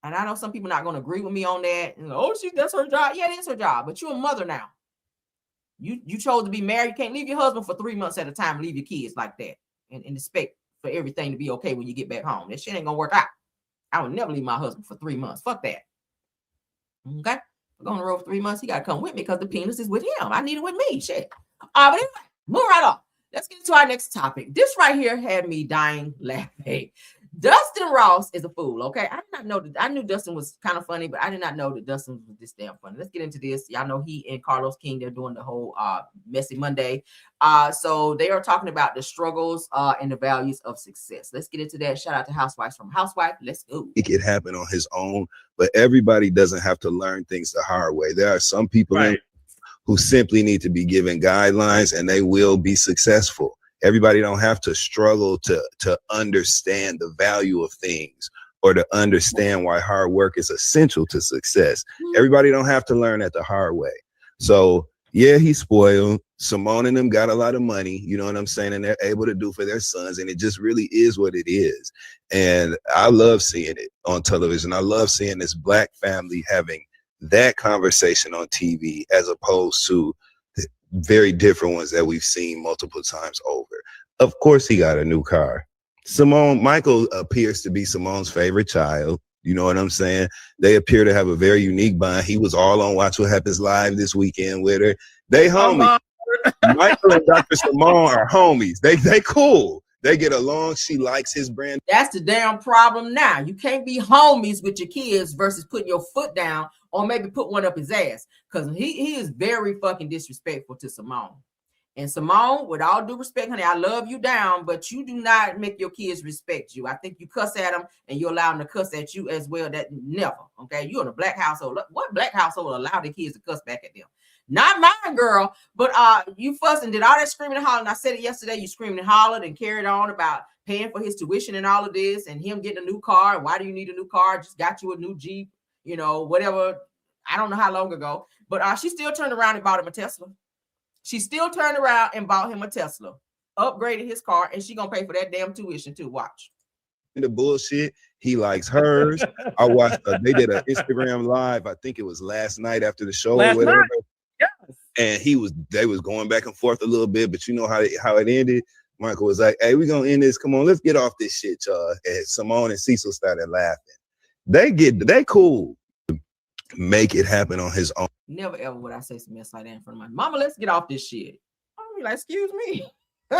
And I know some people not going to agree with me on that. And, that's her job. Yeah, it is her job. But you're a mother now. You chose to be married. You can't leave your husband for 3 months at a time and leave your kids like that and expect for everything to be okay when you get back home. That shit ain't going to work out. I would never leave my husband for 3 months. Fuck that. Okay? We're going to roll for 3 months. He got to come with me because the penis is with him. I need it with me. Shit. But anyway, move right on. Let's get to our next topic. This right here had me dying laughing. Dustin Ross is a fool, okay? I did not know that. I knew Dustin was kind of funny, but I did not know that Dustin was this damn funny. Let's get into this. Y'all know he and Carlos King, they're doing the whole Messy Monday. So they are talking about the struggles and the values of success. Let's get into that. Shout out to Housewives from Housewife. Let's go. It could happen on his own, but everybody doesn't have to learn things the hard way. There are some people who simply need to be given guidelines, and they will be successful. Everybody don't have to struggle to understand the value of things or to understand why hard work is essential to success. Everybody don't have to learn it the hard way. So yeah, he's spoiled. Simone and them got a lot of money, you know what I'm saying? And they're able to do for their sons. And it just really is what it is. And I love seeing it on television. I love seeing this Black family having that conversation on TV as opposed to very different ones that we've seen multiple times over. Of course, he got a new car. Michael appears to be Simone's favorite child. You know what I'm saying? They appear to have a very unique bond. He was all on Watch What Happens Live this weekend with her. They homies. Michael and Dr. Simone are homies. They cool. They get along. She likes his brand. That's the damn problem now. You can't be homies with your kids versus putting your foot down or maybe put one up his ass, because he is very fucking disrespectful to Simone. And Simone, with all due respect, honey, I love you down, but you do not make your kids respect you. I think you cuss at them and you allow them to cuss at you as well. That never, okay? You're in a Black household. What Black household allow their kids to cuss back at them? Not mine, girl. But you fussed and did all that screaming and hollering. I said it yesterday. You screamed and hollered and carried on about paying for his tuition and all of this, and him getting a new car. Why do you need a new car? Just got you a new Jeep, whatever. I don't know how long ago, but she still turned around and bought him a Tesla. She still turned around and bought him a Tesla, upgraded his car, and she gonna pay for that damn tuition too. Watch. The bullshit. He likes hers. I watched. They did an Instagram live. I think it was last night after the show or whatever. Yes. And they was going back and forth a little bit, but you know how it ended. Michael was like, "Hey, we gonna end this. Come on, let's get off this shit, y'all." And Simone and Cecil started laughing. They cool. Make it happen on his own. Never ever would I say some mess like that in front of my mama. Let's get off this shit. I'll be like, excuse me. All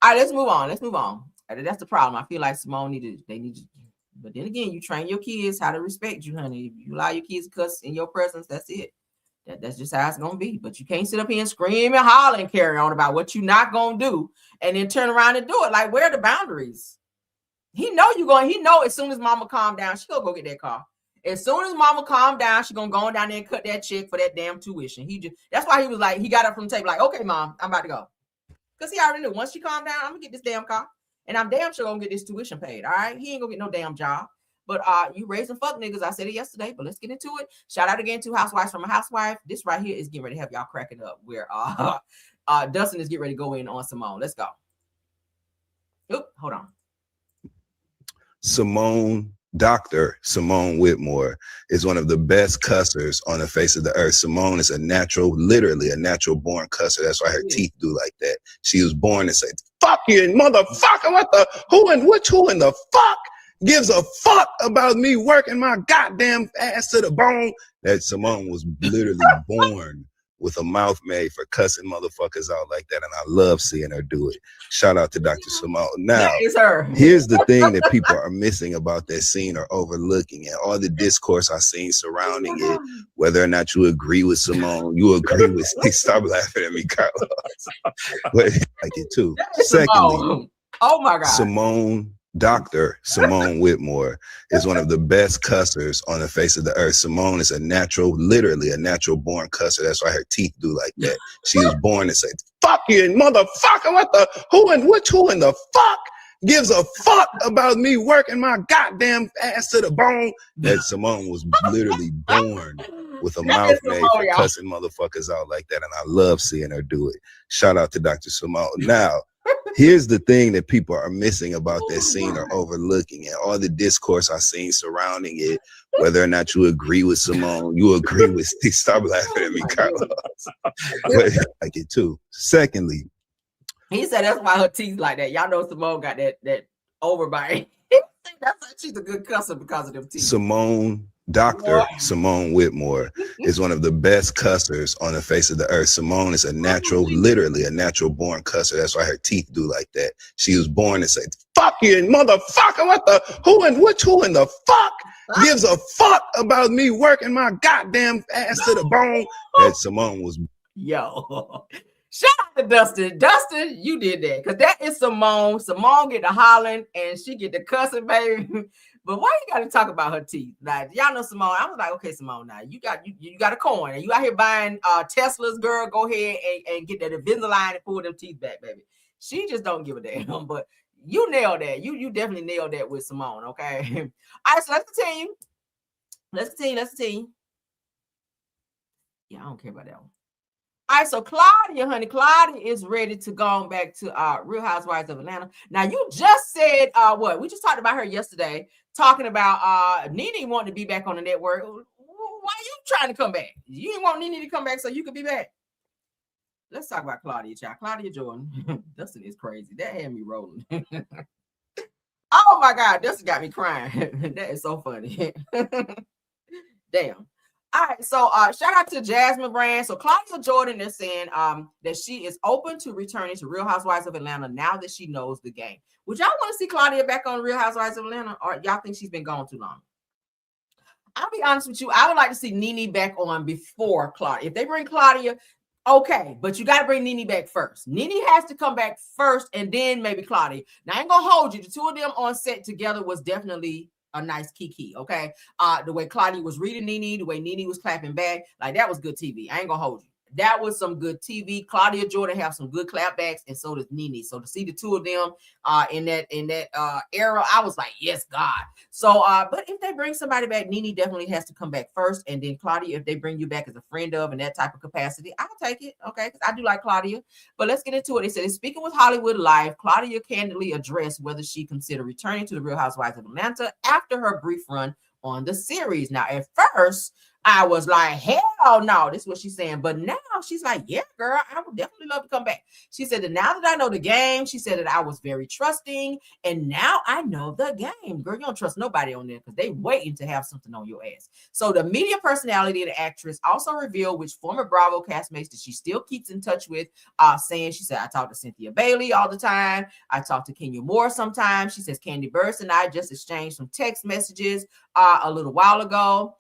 right, let's move on. That's the problem. I feel like Simone they need to. But then again, you train your kids how to respect you, honey. If you allow your kids to cuss in your presence, that's it. That's just how it's gonna be. But you can't sit up here and scream and holler and carry on about what you're not gonna do, and then turn around and do it. Like, where are the boundaries? He know as soon as mama calm down, she gonna go get that car. As soon as mama calm down, she gonna go on down there and cut that check for that damn tuition. That's why he was like, he got up from the table like, okay, mom, I'm about to go. Because he already knew once she calmed down, I'm gonna get this damn car. And I'm damn sure gonna get this tuition paid. All right. He ain't gonna get no damn job. But you raising fuck niggas. I said it yesterday, but let's get into it. Shout out again to Housewives from a Housewife. This right here is getting ready to have y'all cracking up where Dustin is getting ready to go in on Simone. Let's go. Oop, hold on. Dr. Simone Whitmore is one of the best cussers on the face of the earth. Simone is literally a natural born cusser. That's why her teeth do like that. She was born to say, fuck you, motherfucker, who in the fuck gives a fuck about me working my goddamn ass to the bone? That Simone was literally born with a mouth made for cussing motherfuckers out like that. And I love seeing her do it. Shout out to Dr. Simone. Now, that is her. Here's the thing that people are missing about that scene or overlooking, and all the discourse I've seen surrounding it, whether or not you agree with Simone, you agree with, stop laughing at me, Carlos. But I like it too. Secondly, oh my God. Dr. Simone Whitmore is one of the best cussers on the face of the earth. Simone is literally a natural born cusser. That's why her teeth do like that. She was born to say, fuck you, motherfucker, who in the fuck gives a fuck about me working my goddamn ass to the bone? That Simone was literally born with a mouth made for cussing motherfuckers out like that. And I love seeing her do it. Shout out to Dr. Simone. Now, here's the thing that people are missing about that scene or overlooking, and all the discourse I've seen surrounding it, whether or not you agree with Simone, you agree with, stop laughing at me, Carlos. But I like it too. Secondly, he said that's why her teeth like that. Y'all know Simone got that overbite. That's why she's a good cusser because of them teeth. Dr. Simone Whitmore is one of the best cussers on the face of the earth. Simone is literally a natural born cusser. That's why her teeth do like that. She was born to say, fuck you, motherfucker, who in the fuck gives a fuck about me working my goddamn ass to the bone? That Simone was. Yo. Shout out to Dustin. Dustin, you did that. Because that is Simone. Simone get the hollering and she get the cussing, baby. But why you got to talk about her teeth? Like, y'all know Simone. I was like, okay, Simone, now you got a coin. And you out here buying Tesla's, girl. Go ahead and get that Invisalign and pull them teeth back, baby. She just don't give a damn. But you nailed that. You definitely nailed that with Simone, okay? All right, so let's continue. Let's continue. Yeah, I don't care about that one. All right, so Claudia, honey, Claudia is ready to go on back to Real Housewives of Atlanta. Now, you just said what? We just talked about her yesterday, talking about Nene wanting to be back on the network. Why are you trying to come back? You didn't want Nene to come back so you could be back. Let's talk about Claudia, child. Claudia Jordan. Dustin is crazy. That had me rolling. Oh, my God. Dustin got me crying. That is so funny. Damn. All right, so shout out to Jasmine Brand. So Claudia Jordan is saying that she is open to returning to Real Housewives of Atlanta now that she knows the game. Would y'all want to see Claudia back on Real Housewives of Atlanta, or y'all think she's been gone too long? I'll be honest with you. I would like to see Nene back on before Claudia. If they bring Claudia, okay, but you got to bring Nene back first. Nene has to come back first, and then maybe Claudia. Now, I ain't going to hold you. The two of them on set together was definitely a nice kiki, okay? The way Claudia was reading Nene, the way Nene was clapping back, like that was good TV. I ain't gonna hold you. That was some good TV. Claudia Jordan have some good clapbacks, and so does Nene. So to see the two of them in that era, I was like, yes, God. So, but if they bring somebody back, Nene definitely has to come back first, and then Claudia, if they bring you back as a friend of in that type of capacity, I'll take it, okay? Because I do like Claudia. But let's get into it. They said, speaking with Hollywood Live, Claudia candidly addressed whether she considered returning to the Real Housewives of Atlanta after her brief run on the series. Now, at first, I was like, hell no, this is what she's saying. But now she's like, yeah, girl, I would definitely love to come back. She said that now that I know the game, she said that I was very trusting. And now I know the game. Girl, you don't trust nobody on there because they waiting to have something on your ass. So the media personality of the actress also revealed which former Bravo castmates that she still keeps in touch with, saying, she said, I talk to Cynthia Bailey all the time. I talk to Kenya Moore sometimes. She says, Candy Burst and I just exchanged some text messages a little while ago.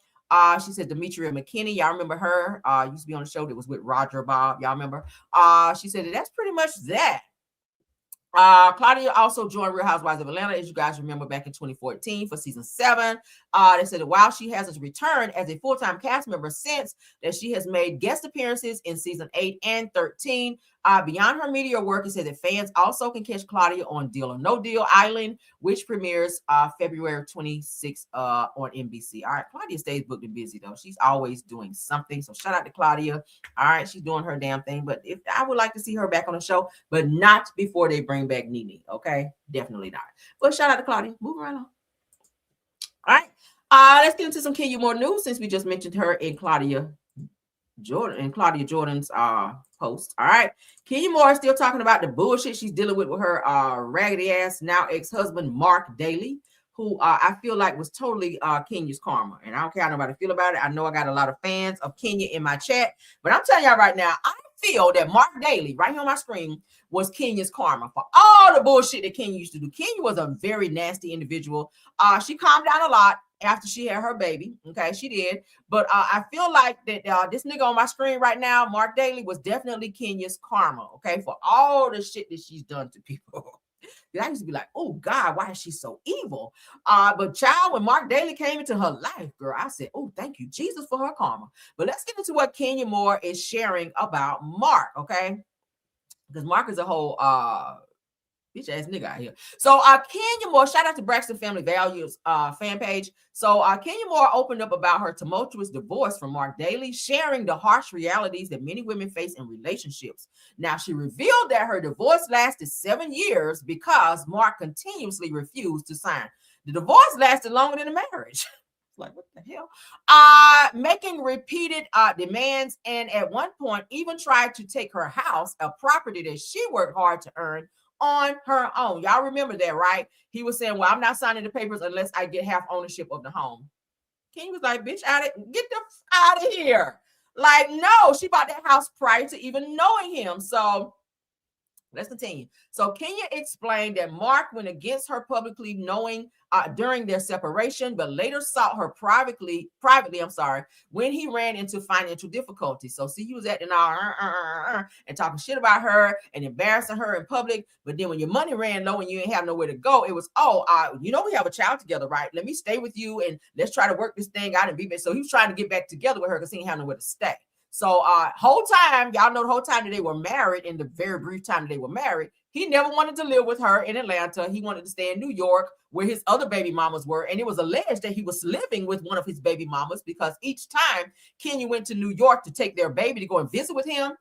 She said Demetria McKinney, y'all remember her? Used to be on the show that was with Roger Bob. Y'all remember? She said that's pretty much that. Claudia also joined Real Housewives of Atlanta, as you guys remember, back in 2014 for season 7. They said that while she hasn't returned as a full-time cast member since, that she has made guest appearances in season 8 and 13. Beyond her media work, it said that fans also can catch Claudia on Deal or No Deal Island, which premieres February 26th on NBC. All right, Claudia stays booked and busy, though. She's always doing something. So shout out to Claudia. All right, she's doing her damn thing. But if I would like to see her back on the show, but not before they bring back Nene. Okay, definitely not. But shout out to Claudia. Move right on. All right. Let's get into some Kenya Moore news since we just mentioned her in Claudia Jordan's post. All right. Kenya Moore is still talking about the bullshit she's dealing with her raggedy ass now ex-husband Mark Daly, who I feel like was totally Kenya's karma. And I don't care how nobody feel about it. I know I got a lot of fans of Kenya in my chat, but I'm telling y'all right now, I feel that Mark Daly, right here on my screen, was Kenya's karma for all the bullshit that Kenya used to do. Kenya was a very nasty individual. She calmed down a lot after she had her baby. Okay, she did. But I feel like that this nigga on my screen right now, Mark Daly, was definitely Kenya's karma. Okay, for all the shit that she's done to people. I used to be like, oh God, why is she so evil? But child, when Mark Daly came into her life, girl, I said, oh, thank you, Jesus, for her karma. But let's get into what Kenya Moore is sharing about Mark, okay? Because Mark is a whole bitch ass nigga out here. So Kenya Moore, shout out to Braxton Family Values fan page. So Kenya Moore opened up about her tumultuous divorce from Mark Daly, sharing the harsh realities that many women face in relationships. Now, she revealed that her divorce lasted 7 years because Mark continuously refused to sign. The divorce lasted longer than the marriage. Like, what the hell? Making repeated demands, and at one point even tried to take her house, a property that she worked hard to earn, on her own. Y'all remember that, right? He was saying, well, I'm not signing the papers unless I get half ownership of the home. King was like, bitch, get the out of here. Like, no, she bought that house prior to even knowing him. So let's continue. So Kenya explained that Mark went against her publicly knowing during their separation, but later sought her privately, when he ran into financial difficulties. So see, he was acting all and talking shit about her and embarrassing her in public. But then when your money ran low and you ain't have nowhere to go, it was, we have a child together, right? Let me stay with you and let's try to work this thing out and be back. So he was trying to get back together with her because he didn't have nowhere to stay. So whole time, y'all know the whole time that they were married, in the very brief time that they were married, he never wanted to live with her in Atlanta. He wanted to stay in New York where his other baby mamas were. And it was alleged that he was living with one of his baby mamas because each time Kenya went to New York to take their baby to go and visit with him,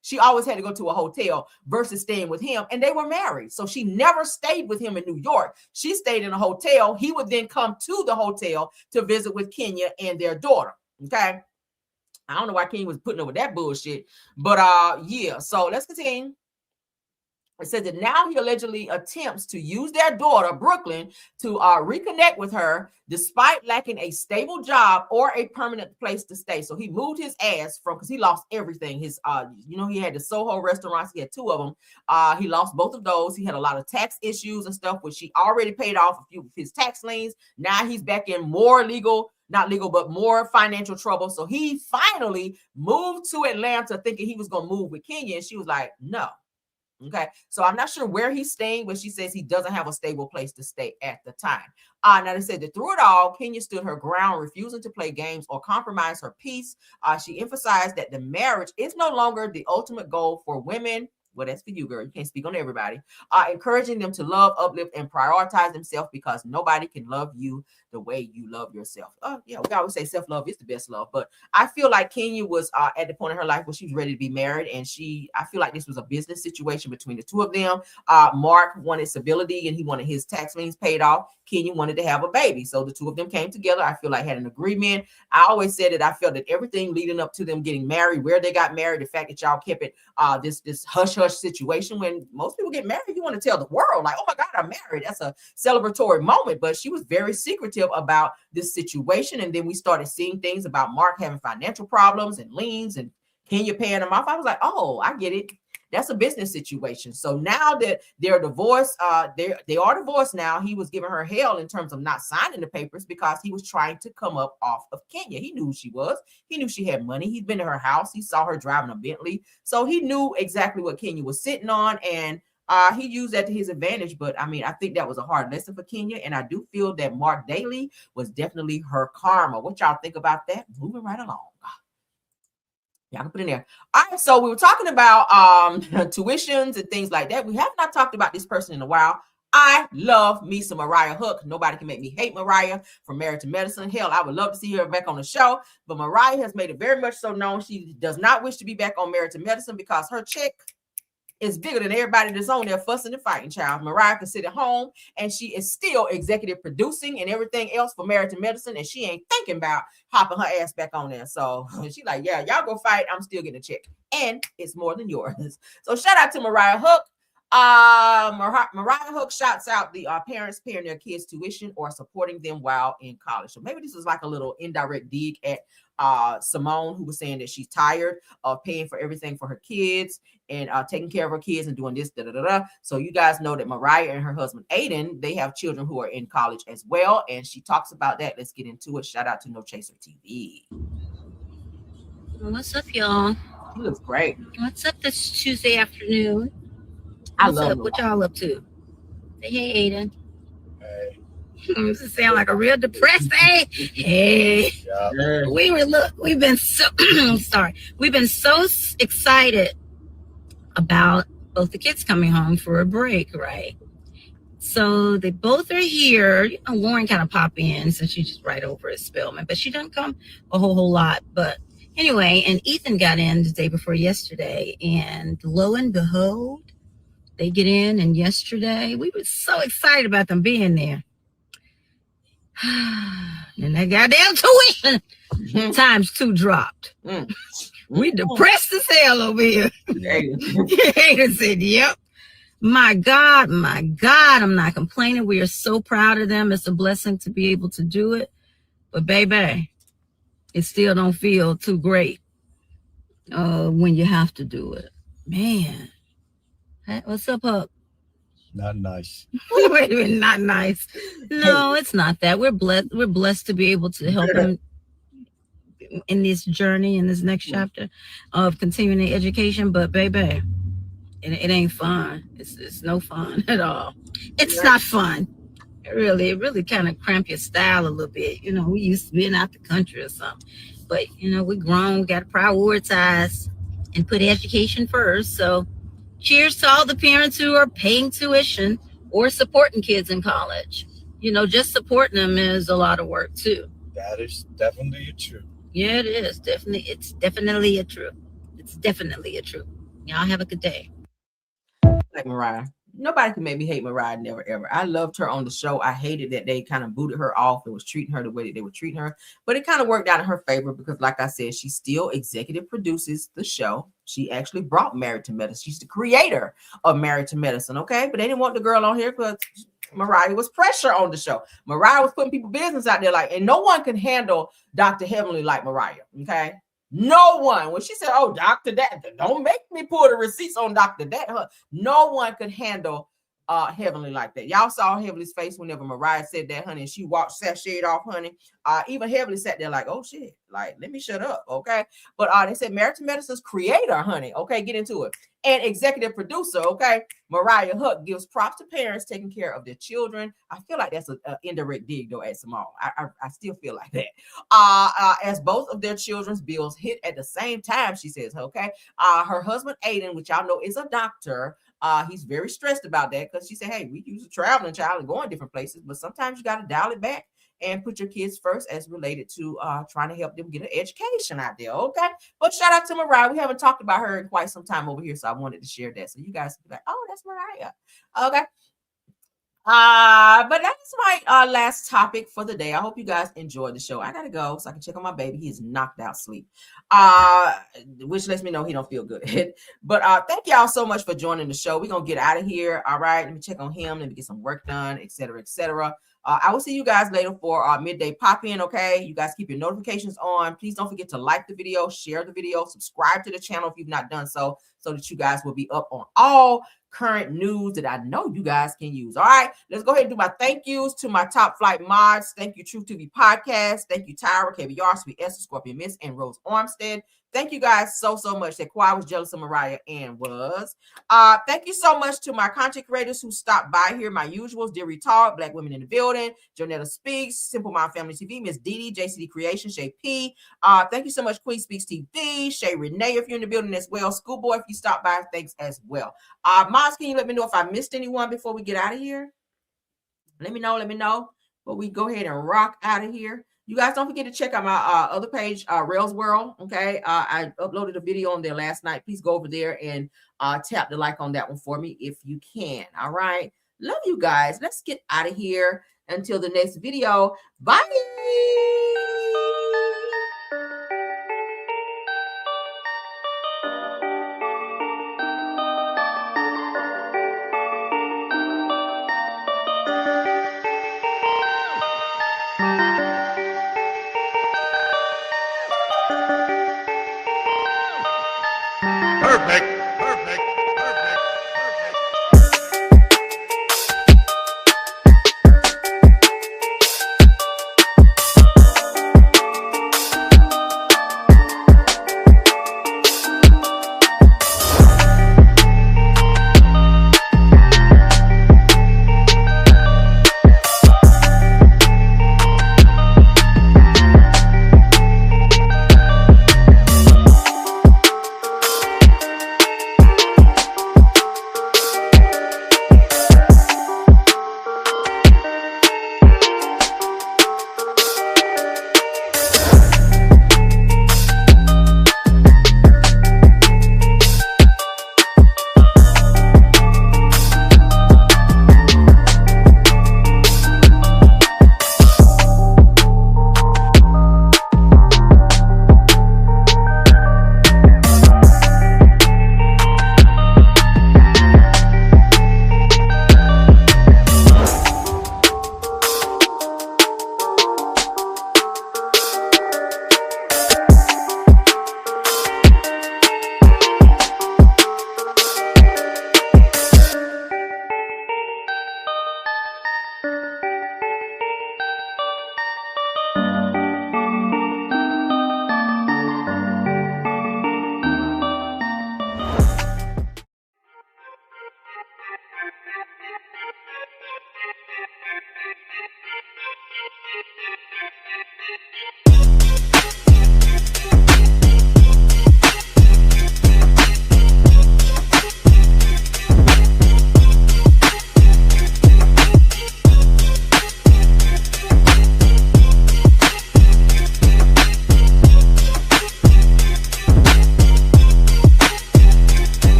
she always had to go to a hotel versus staying with him. And they were married. So she never stayed with him in New York. She stayed in a hotel. He would then come to the hotel to visit with Kenya and their daughter. Okay. I don't know why Kenya was putting up with that bullshit, but yeah. So let's continue. It says that now he allegedly attempts to use their daughter, Brooklyn, to reconnect with her despite lacking a stable job or a permanent place to stay. So he moved his ass because he lost everything. His, he had the Soho restaurants. He had 2 of them. He lost both of those. He had a lot of tax issues and stuff, which he already paid off a few of his tax liens. Now he's back in more not legal, but more financial trouble. So he finally moved to Atlanta thinking he was going to move with Kenya. And she was like, no. Okay. So I'm not sure where he's staying, but she says he doesn't have a stable place to stay at the time. Now they said that through it all, Kenya stood her ground, refusing to play games or compromise her peace. She emphasized that the marriage is no longer the ultimate goal for women. Well, that's for you, girl. You can't speak on everybody. Encouraging them to love, uplift, and prioritize themselves because nobody can love you the way you love yourself. Yeah, we always say self-love is the best love. But I feel like Kenya was at the point in her life where she was ready to be married. And I feel like this was a business situation between the 2 of them. Mark wanted stability and he wanted his tax liens paid off. Kenya wanted to have a baby. So the 2 of them came together. I feel like had an agreement. I always said that I felt that everything leading up to them getting married, where they got married, the fact that y'all kept it this hush-hush situation. When most people get married, you want to tell the world, like, oh my God, I'm married. That's a celebratory moment. But she was very secretive about this situation. And then we started seeing things about Mark having financial problems and liens and Kenya paying him off. I was like, oh, I get it. That's a business situation. So now that they're divorced, they are divorced now. He was giving her hell in terms of not signing the papers because he was trying to come up off of Kenya. He knew who she was. He knew she had money. He'd been to her house. He saw her driving a Bentley. So he knew exactly what Kenya was sitting on. And he used that to his advantage. But I mean, I think that was a hard lesson for Kenya. And I do feel that Mark Daly was definitely her karma. What y'all think about that? Moving right along. Y'all can put in there. All right, so we were talking about tuitions and things like that. We have not talked about this person in a while. I love me some Mariah Hook. Nobody can make me hate Mariah from Married to Medicine. Hell, I would love to see her back on the show. But Mariah has made it very much so known she does not wish to be back on Married to Medicine because her check is bigger than everybody that's on there fussing and fighting, child. Mariah can sit at home and she is still executive producing and everything else for Married to Medicine, and she ain't thinking about hopping her ass back on there. So she like, yeah, y'all go fight. I'm still getting a check, and it's more than yours. So shout out to Mariah Hook. Mariah Hook shouts out the parents paying their kids tuition or supporting them while in college. So maybe this is like a little indirect dig at Simone, who was saying that she's tired of paying for everything for her kids and taking care of her kids and doing this, So you guys know that Mariah and her husband Aiden, they have children who are in college as well, and she talks about that. Let's get into it. Shout out to No Chaser TV. What's up, y'all? He looks great. What's up this Tuesday afternoon? I What's love up? What y'all up to? Say hey, Aiden. Hey. This sound like a real depressed hey. Hey. Yeah. We've been so sorry. We've been so excited about both the kids coming home for a break, right? So they both are here. You know, Lauren kind of pop in since she's just right over at Spelman, but she doesn't come a whole lot. But anyway, and Ethan got in the day before yesterday, and lo and behold, they get in, and yesterday we were so excited about them being there. And that goddamn tuition times 2 dropped. We depressed as hell over here. Aiden said, yep. My God, I'm not complaining. We are so proud of them. It's a blessing to be able to do it. But baby, it still don't feel too great when you have to do it. Man. Hey, what's up, Huck? Not nice. Wait a minute, not nice. No, it's not that. We're blessed to be able to help them in this journey, in this next chapter of continuing their education. But baby, it ain't fun. It's no fun at all. It's not fun. It really kind of cramp your style a little bit. You know, we used to being out the country or something. But, you know, we grown, got to prioritize and put education first. So cheers to all the parents who are paying tuition or supporting kids in college. You know, just supporting them is a lot of work too. That is definitely a truth. Yeah, it is. It's definitely a truth. It's definitely a truth. Y'all have a good day. Like Mariah. Nobody can make me hate Mariah, never ever. I loved her on the show. I hated that they kind of booted her off and was treating her the way that they were treating her. But it kind of worked out in her favor because, like I said, she still executive produces the show. She actually brought Married to Medicine. She's the creator of Married to Medicine, okay? But they didn't want the girl on here because Mariah was pressure on the show. Mariah was putting people's business out there and no one can handle Dr. Heavenly like Mariah, okay? No one. When she said, oh, Dr. Dat, don't make me pull the receipts on Dr. Dat. No one could handle Heavenly like that. Y'all saw Heavenly's face whenever Mariah said that, honey, and she walked sashayed off, honey. Even Heavenly sat there like, oh, shit. Like, let me shut up, okay? But they said Married to Medicine's creator, honey. Okay, get into it. And executive producer, okay? Mariah Hook gives props to parents taking care of their children. I feel like that's an indirect dig, though, at Simone. I still feel like that. As both of their children's bills hit at the same time, she says, okay? Her husband, Aiden, which y'all know is a doctor, he's very stressed about that because she said, hey, we use a traveling child and going different places, but sometimes you got to dial it back and put your kids first as related to trying to help them get an education out there, okay? But shout out to Mariah. We haven't talked about her in quite some time over here, so I wanted to share that. So you guys be like, oh, that's Mariah. Okay. But that's my last topic for the day. I hope you guys enjoyed the show. I gotta go so I can check on my baby. He is knocked out sleep, which lets me know he don't feel good. But thank y'all so much for joining the show. We're gonna get out of here. All right, let me check on him. Let me get some work done, etc., etc. I will see you guys later for our midday pop-in, okay? You guys keep your notifications on. Please don't forget to like the video, share the video, subscribe to the channel if you've not done so that you guys will be up on all current news that I know you guys can use. All right, let's go ahead and do my thank yous to my top flight mods. Thank you, Truth TV Podcast. Thank you, Tyra, KBR, Sweet Esther, Scorpion Miss, and Rose Armstead. Thank you guys so much. That Kawhi was jealous of Mariah and was. Thank you so much to my content creators who stopped by here. My usuals, Dear Retard, Black Women in the Building, Jonetta Speaks, Simple Mind Family TV, Miss Dee Dee, JCD Creation, Shay P. Thank you so much, Queen Speaks TV, Shay Renee, if you're in the building as well. Schoolboy, if you stop by, thanks as well. Moms, can you let me know if I missed anyone before we get out of here? Let me know. But we go ahead and rock out of here. You guys don't forget to check out my other page, Rails World. Okay. I uploaded a video on there last night. Please go over there and tap the like on that one for me if you can. All right. Love you guys. Let's get out of here until the next video. Bye. Perfect.